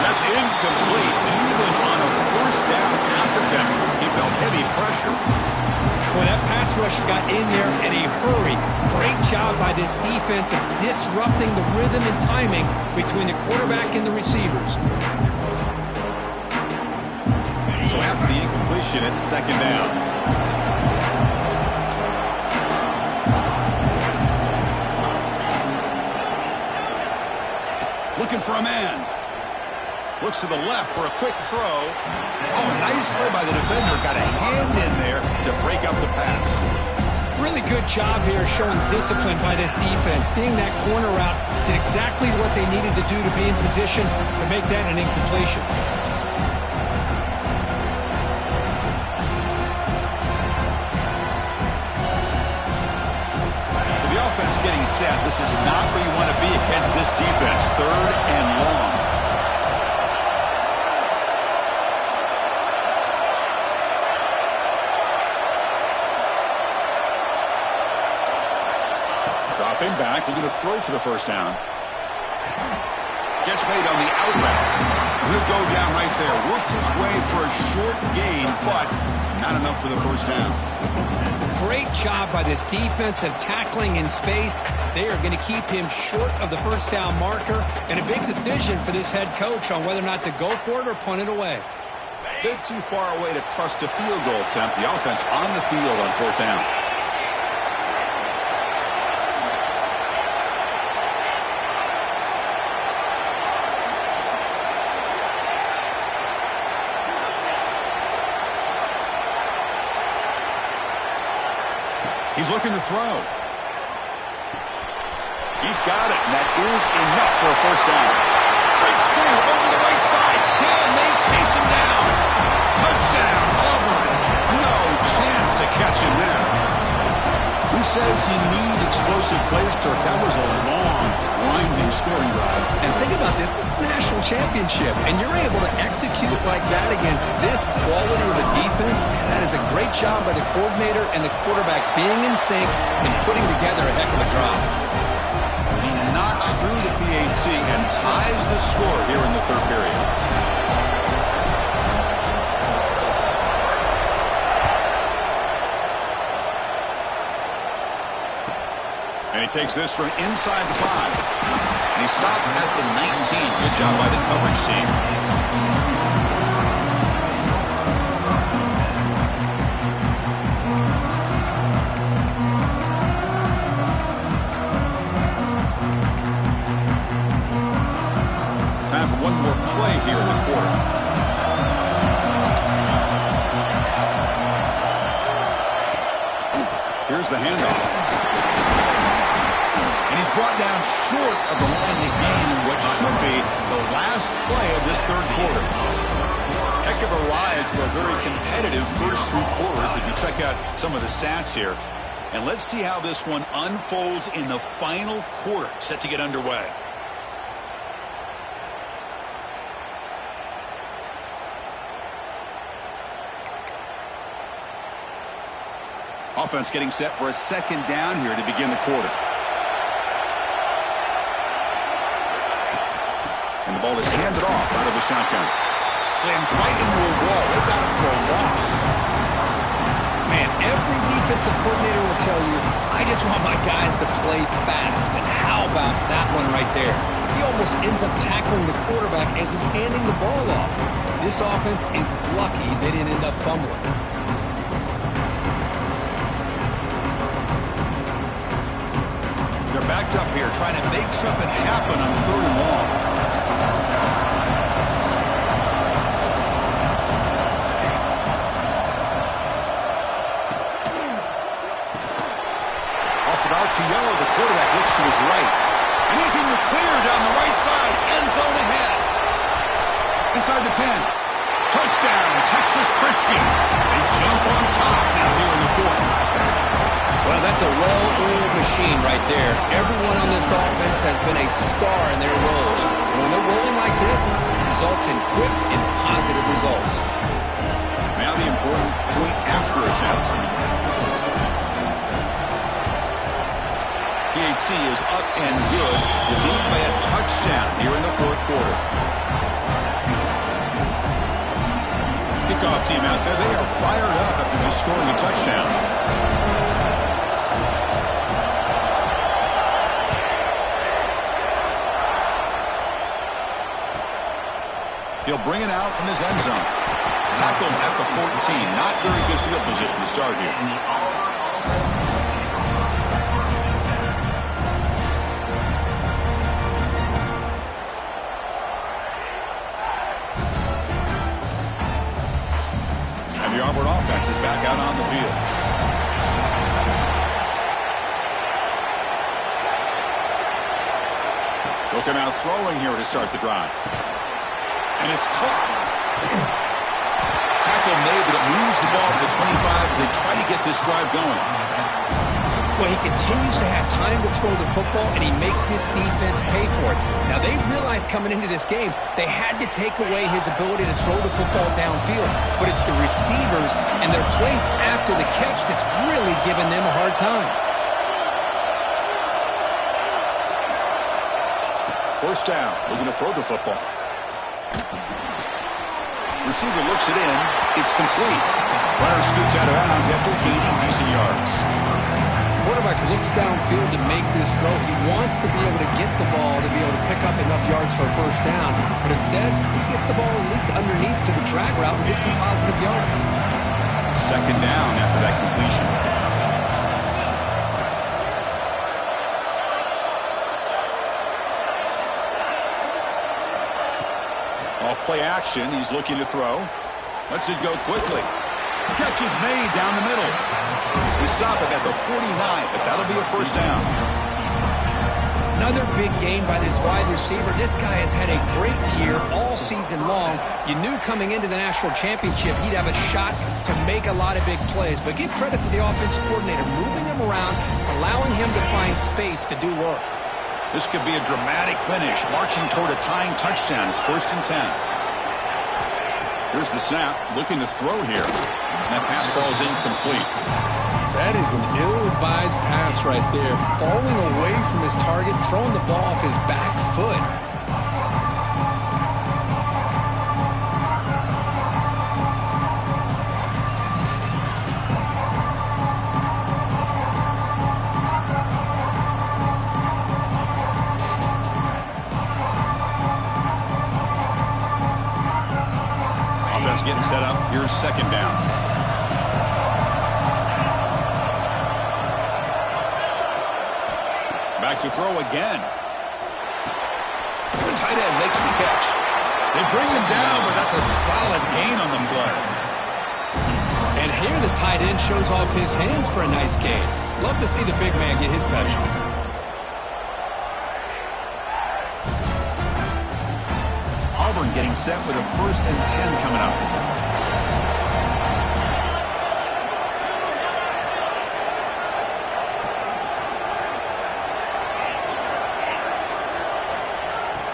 That's incomplete. Even on a first down pass attempt, he felt heavy pressure. Boy, that pass rush got in there in a hurry. Great job by this defense of disrupting the rhythm and timing between the quarterback and the receivers. So after the incompletion, it's second down. Looking for a man. Looks to the left for a quick throw. Oh, nice play by the defender. Got a hand in there to break up the pass. Really good job here showing discipline by this defense. Seeing that corner route, did exactly what they needed to do to be in position to make that an incompletion. Offense getting set. This is not where you want to be against this defense. Third and long. Dropping back, looking to throw for the first down. Catch made on the out route. He'll go down right there. Worked his way for a short gain, but not enough for the first down. Great job by this defensive tackling in space. They are going to keep him short of the first down marker, and a big decision for this head coach on whether or not to go for it or punt it away. A bit too far away to trust a field goal attempt. The offense on the field on fourth down. He's looking to throw. He's got it, and that is enough for a first down. Breaks through over the right side. Can they chase him down? Touchdown, Auburn. No chance to catch him there. Who says you need explosive plays, Kirk? That was a long, winding scoring drive. And think about this. This is a national championship, and you're able to execute like that against this quality of a defense. Man, that is a great job by the coordinator and the quarterback being in sync and putting together a heck of a drive. He knocks through the PAT and ties the score here in the third period. And he takes this from inside the 5. And he stopped at the 19. Good job by the coverage team. Time for one more play here in the quarter. Here's the handoff. And he's brought down short of the line to gain what should be the last play of this third quarter. Heck of a ride for a very competitive first 3 quarters if you check out some of the stats here. And let's see how this one unfolds in the final quarter, set to get underway. Offense getting set for a second down here to begin the quarter. And the ball is handed off out of the shotgun. Slams right into a wall. They've got him for a loss. Man, every defensive coordinator will tell you, I just want my guys to play fast. And how about that one right there? He almost ends up tackling the quarterback as he's handing the ball off. This offense is lucky they didn't end up fumbling. They're backed up here trying to make something happen on 3rd and long. The quarterback looks to his right. And he's in the clear down the right side. End zone ahead. Inside the 10. Touchdown, Texas Christian. They jump on top now here in the 4th. Well, that's a well-oiled machine right there. Everyone on this offense has been a star in their roles. And when they're rolling like this, it results in quick and positive results. Now the important point after attempt. PAT is up and good. The lead by a touchdown here in the 4th quarter. Kickoff team out there. They are fired up after just scoring a touchdown. He'll bring it out from his end zone. Tackled at the 14. Not very good field position to start here. The Auburn offense is back out on the field. They'll come out throwing here to start the drive. And it's caught. Tackle made, but it moves the ball to the 25 as they try to get this drive going. Well, he continues to have time to throw the football, and he makes his defense pay for it. Now, they realized coming into this game they had to take away his ability to throw the football downfield. But it's the receivers and their plays after the catch that's really giving them a hard time. First down, looking to throw the football. Receiver looks it in. It's complete. Runner scoots out of bounds after gaining decent yards. Quarterback looks downfield to make this throw. He wants to be able to get the ball to be able to pick up enough yards for a first down. But instead, he gets the ball at least underneath to the drag route and gets some positive yards. Second down after that completion. Off play action. He's looking to throw. Lets it go quickly. Catch is made down the middle. They stop it at the 49, but that'll be a first down. Another big gain by this wide receiver. This guy has had a great year all season long. You knew coming into the national championship he'd have a shot to make a lot of big plays. But give credit to the offensive coordinator, moving him around, allowing him to find space to do work. This could be a dramatic finish, marching toward a tying touchdown. It's 1st and 10. Here's the snap, looking to throw here. And that pass falls incomplete. That is an ill-advised pass right there. Falling away from his target, throwing the ball off his back foot. Offense getting set up. Here's second down. Back to throw again. The tight end makes the catch. They bring him down, but that's a solid gain on the play. And here the tight end shows off his hands for a nice gain. Love to see the big man get his touches. Auburn getting set with a 1st and 10 coming up.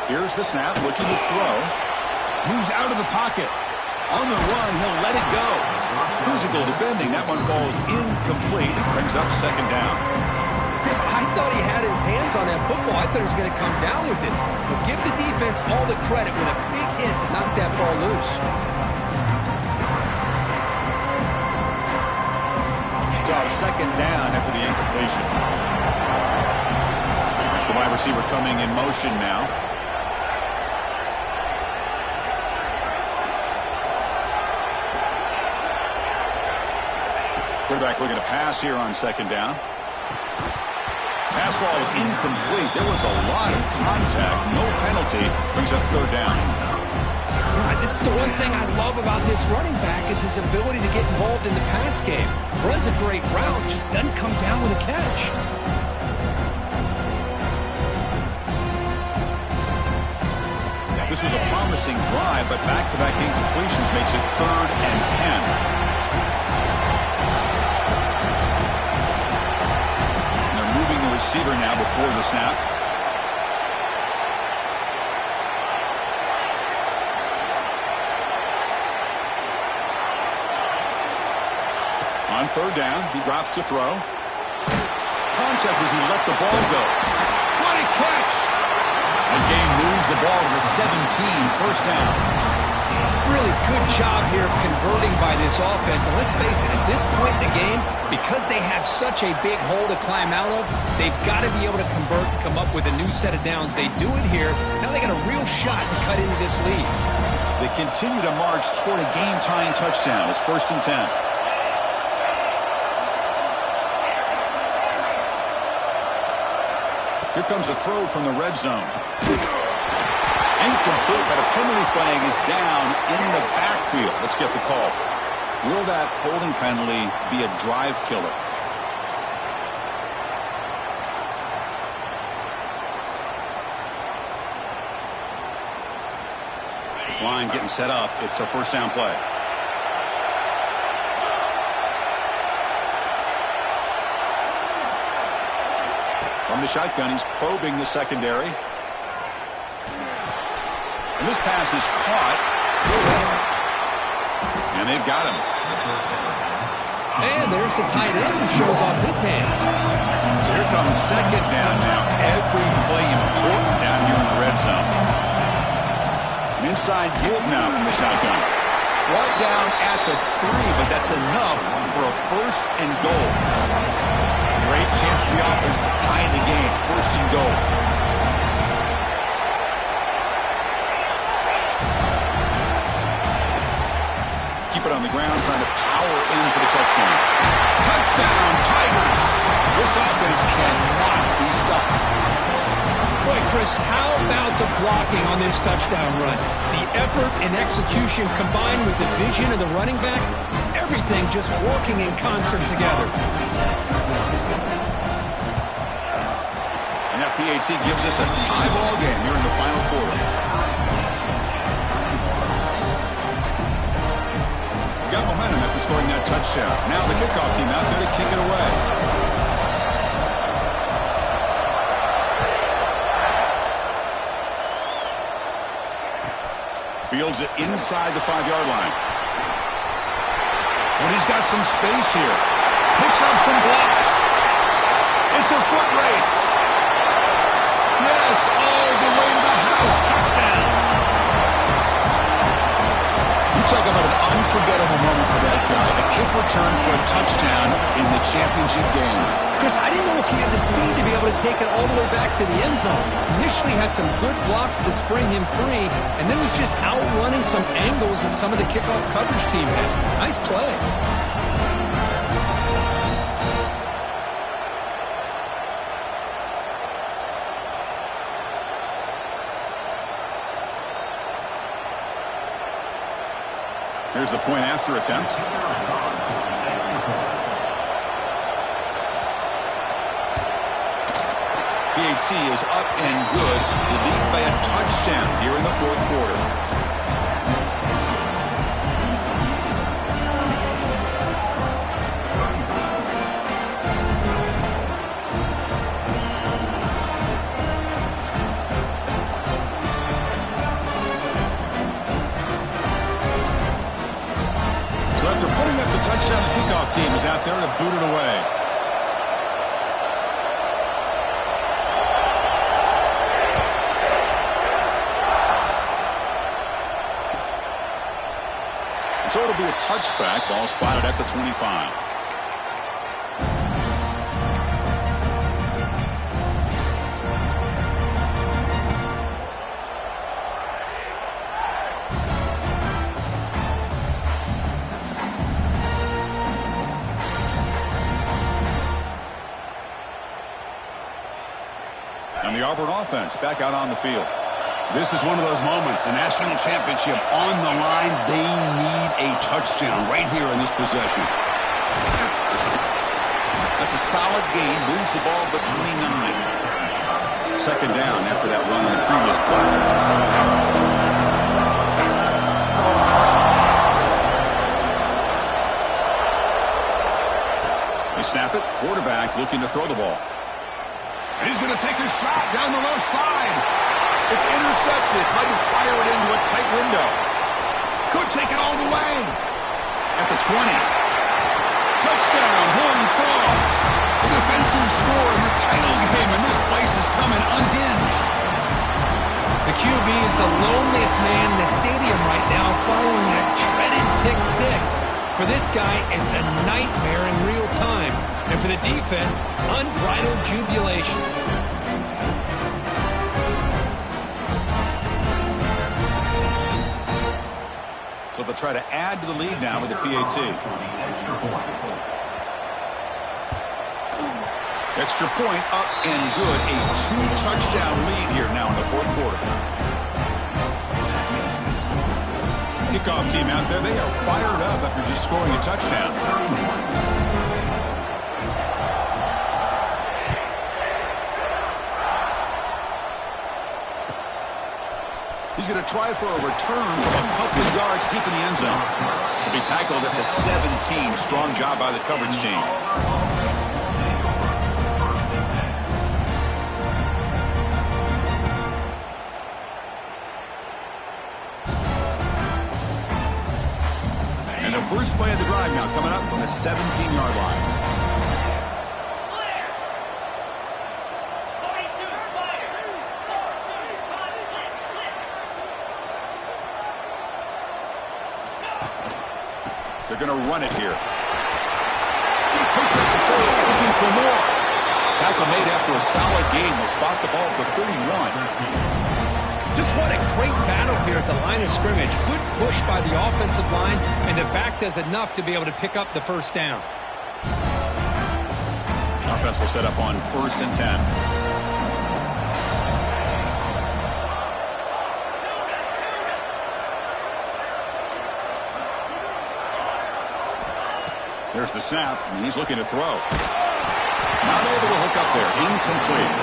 Here's the snap, looking to throw. Moves out of the pocket. On the run, he'll let it go. Physical defending. That one falls incomplete. Brings up second down. Chris, I thought he had his hands on that football. I thought he was going to come down with it. But give the defense all the credit with a big hit to knock that ball loose. off second down after the incompletion. That's the wide receiver coming in motion now. Quarterback looking to pass here on second down. Pass ball was incomplete. There was a lot of contact. No penalty. Brings up third down. This is the one thing I love about this running back is his ability to get involved in the pass game. Runs a great route, just doesn't come down with a catch. This was a promising drive, but back-to-back incompletions makes it 3rd and 10. Moving the receiver now before the snap. On third down, he drops to throw. Contact as he let the ball go. What a catch! The game moves the ball to the 17, first down. Really good job here of converting by this offense. And let's face it, at this point in the game, because they have such a big hole to climb out of, they've got to be able to convert and come up with a new set of downs. They do it here. Now they got a real shot to cut into this lead. They continue to march toward a game-tying touchdown. It's 1st and 10. Here comes a throw from the red zone. Incomplete, but a penalty flag is down in the backfield. Let's get the call. Will that holding penalty be a drive killer? This line getting set up. It's a first down play. From the shotgun, he's probing the secondary. And this pass is caught. And they've got him. And there's the tight end who shows off his hands. So here comes second down now. Every play important down here in the red zone. An inside give now from the shotgun. Brought down at the 3, but that's enough for a 1st and goal. Great chance for the offense to tie the game. 1st and goal. Keep it on the ground, trying to power in for the touchdown. Touchdown, Tigers! This offense cannot be stopped. Boy, Chris, how about the blocking on this touchdown run? The effort and execution combined with the vision of the running back, everything just working in concert together. And that PAT gives us a tie ball game here in the final quarter. Got momentum after scoring that touchdown. Now the kickoff team out there to kick it away. Fields it inside the 5-yard line. And he's got some space here. Picks up some blocks. It's a foot race. Yes, all the way to the house. Touchdown. You talk about an unforgettable moment for that guy. A kick return for a touchdown in the championship game. Chris, I didn't know if he had the speed to be able to take it all the way back to the end zone. Initially had some good blocks to spring him free, and then was just outrunning some angles that some of the kickoff coverage team had. Nice play. Here's the point after attempt. PAT is up and good. The lead by a touchdown here in the 4th quarter. So after putting up the touchdown, the kickoff team is out there to boot it away. So it'll be a touchback. Ball spotted at the 25. And the Auburn offense back out on the field. This is one of those moments, the national championship on the line. They need a touchdown right here in this possession. That's a solid gain. Moves the ball to the 29. Second down after that run on the previous play. They snap it. Quarterback looking to throw the ball. And he's going to take a shot down the left side. It's intercepted. Tried to fire it into a tight window. Could take it all the way. At the 20. Touchdown, Horned Frogs. The defensive score in the title game, and this place is coming unhinged. The QB is the loneliest man in the stadium right now following that dreaded pick six. For this guy, it's a nightmare in real time. And for the defense, unbridled jubilation. So they'll try to add to the lead now with the PAT. Extra point up and good. A 2-touchdown lead here now in the fourth quarter. Kickoff team out there, they are fired up after just scoring a touchdown. He's going to try for a return from a couple of yards deep in the end zone. He'll be tackled at the 17. Strong job by the coverage team. And the first play of the drive now coming up from the 17-yard line. They're going to run it here. He picks up the first, looking for more. Tackle made after a solid gain. Will spot the ball for 31. Just what a great battle here at the line of scrimmage. Good push by the offensive line, and the back does enough to be able to pick up the first down. Offense will set up on 1st and 10. There's the snap, and he's looking to throw. Not able to hook up there. Incomplete.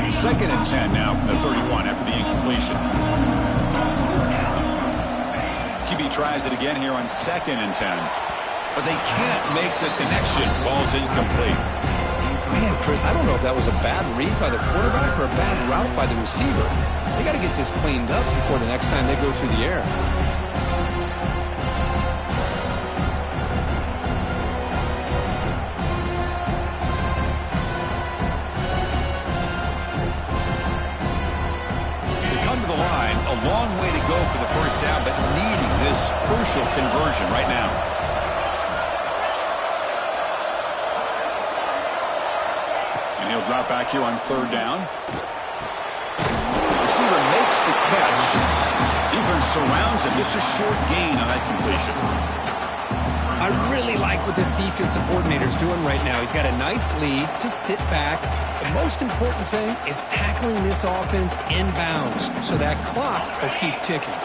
Second and 10 now from the 31 after the incompletion. QB tries it again here on 2nd and 10. But they can't make the connection. Ball's incomplete. Man, Chris, I don't know if that was a bad read by the quarterback or a bad route by the receiver. They got to get this cleaned up before the next time they go through the air. A long way to go for the first down, but needing this crucial conversion right now. And he'll drop back here on 3rd down. Receiver makes the catch. Defense surrounds him. Just a short gain on that completion. I really like what this defensive coordinator is doing right now. He's got a nice lead. Just sit back. The most important thing is tackling this offense inbounds so that clock will keep ticking.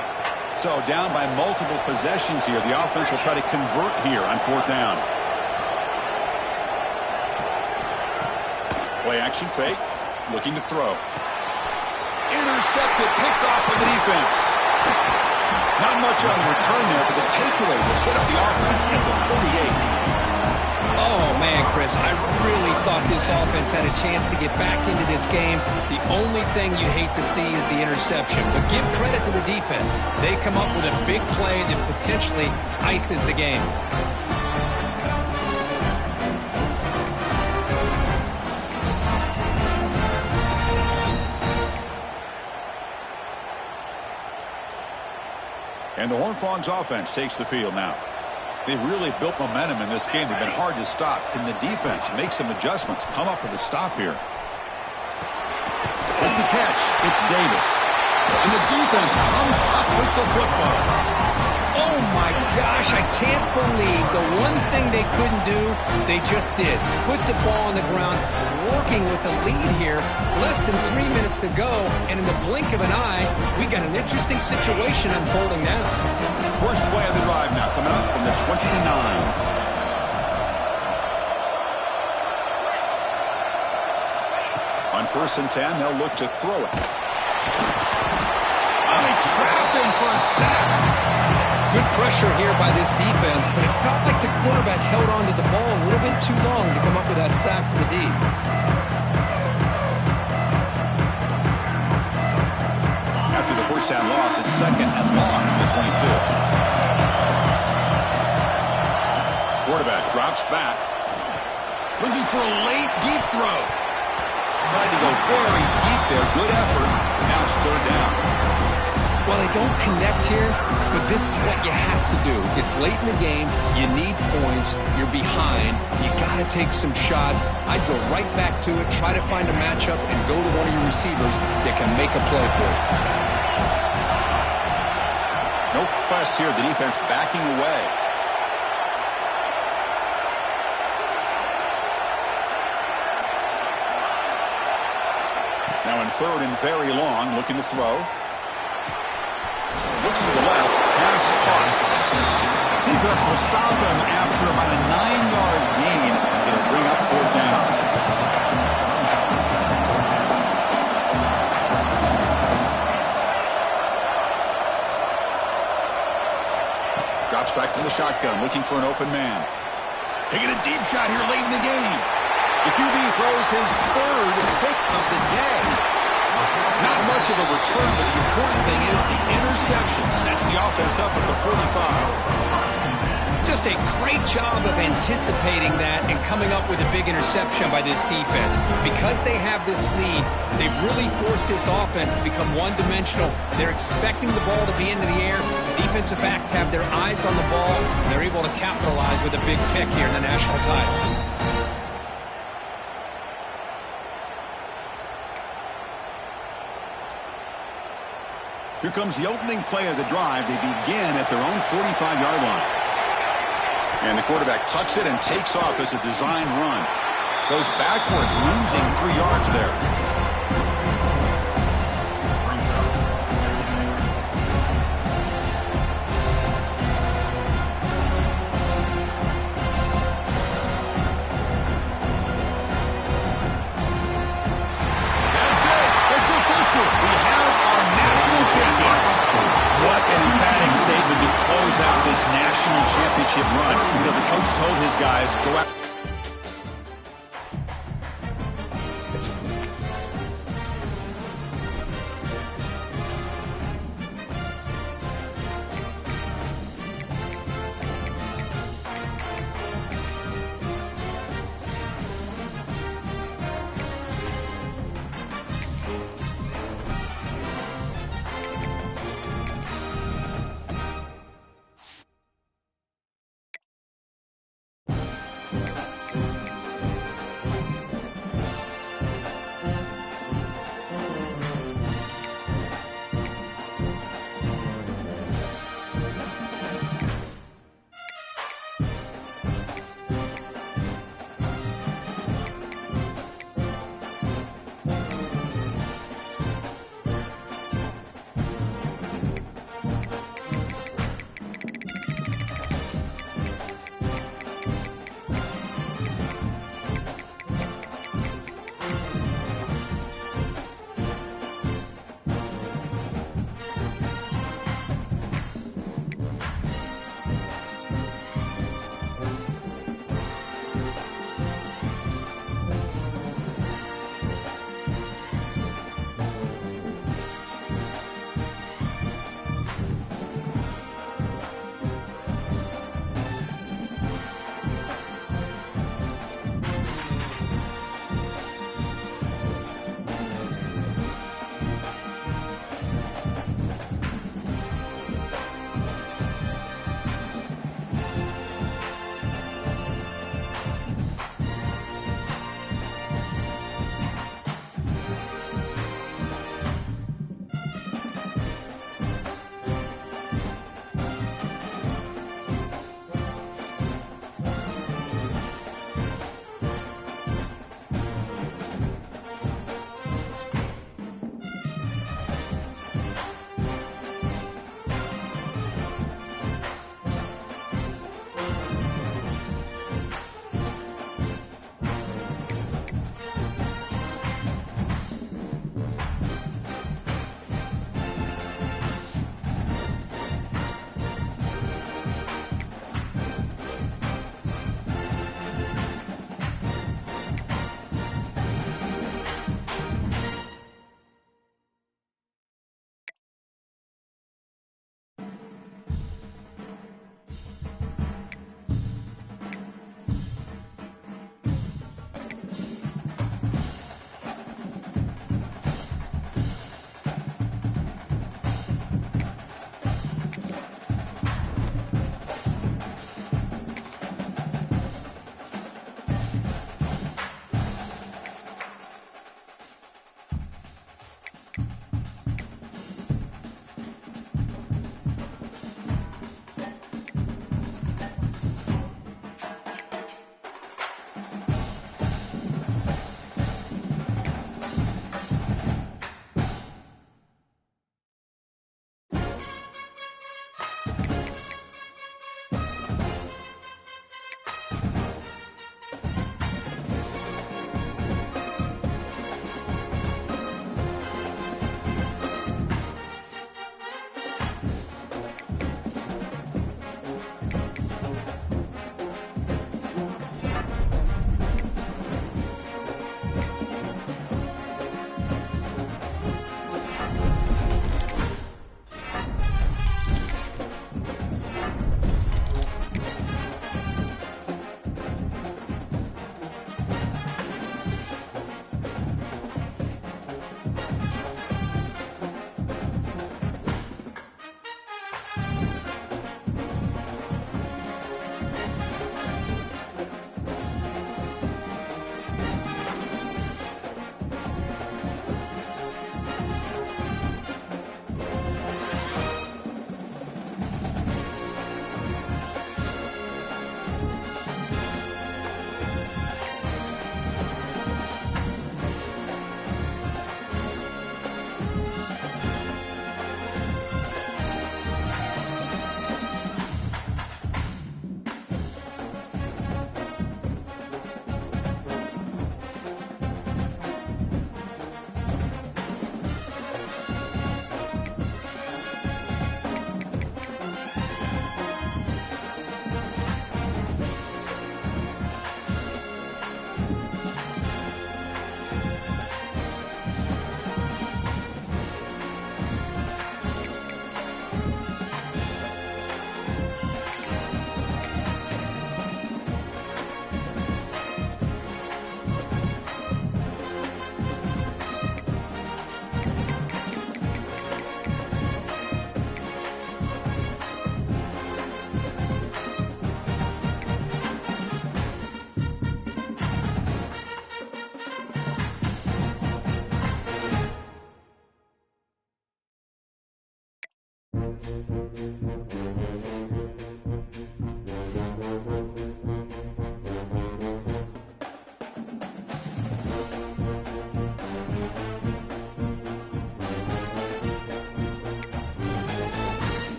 So down by multiple possessions here. The offense will try to convert here on 4th down. Play action fake. Looking to throw. Intercepted. Picked off by the defense. Not much on return there, but the takeaway will set up the offense at the 38. Oh, man, Chris, I really thought this offense had a chance to get back into this game. The only thing you hate to see is the interception. But give credit to the defense. They come up with a big play that potentially ices the game. And the Horned Frogs offense takes the field now. They've really built momentum in this game. They've been hard to stop. Can the defense make some adjustments, come up with a stop here? With the catch, it's Davis. And the defense comes up with the football. Oh, my gosh, I can't believe the one thing they couldn't do, they just did. Put the ball on the ground, working with a lead here. Less than 3 minutes to go, and in the blink of an eye, we got an interesting situation unfolding now. First play of the drive now, coming up from the 29. On 1st and 10, they'll look to throw it. Oh, they trap him for a sack. Good pressure here by this defense, but it felt like the quarterback held on to the ball a little bit too long to come up with that sack for the D. After the first down loss, it's 2nd and long from the 22. Quarterback drops back. Looking for a late, deep throw. Tried to go very deep there. Good effort. Now it's 3rd down. Well, they don't connect here, but this is what you have to do. It's late in the game. You need points. You're behind. You got to take some shots. I'd go right back to it, try to find a matchup, and go to one of your receivers that can make a play for you. No press here. The defense backing away. Now in 3rd and very long, looking to throw. Looks to the left, pass caught. Defense will stop him after about a 9-yard gain. It'll bring up 4th down. Drops back from the shotgun, looking for an open man. Taking a deep shot here late in the game. The QB throws his 3rd pick of the day. Not much of a return, but the important thing is the interception sets the offense up at the 45. Just a great job of anticipating that and coming up with a big interception by this defense. Because they have this lead, they've really forced this offense to become one-dimensional. They're expecting the ball to be into the air. The defensive backs have their eyes on the ball. They're able to capitalize with a big pick here in the national title. Here comes the opening play of the drive. They begin at their own 45-yard line. And the quarterback tucks it and takes off as a design run. Goes backwards, losing 3 yards there. That's it. It's official. We have our national champions. What an emphatic statement to close out this national championship run. You know, the coach told his guys, go out.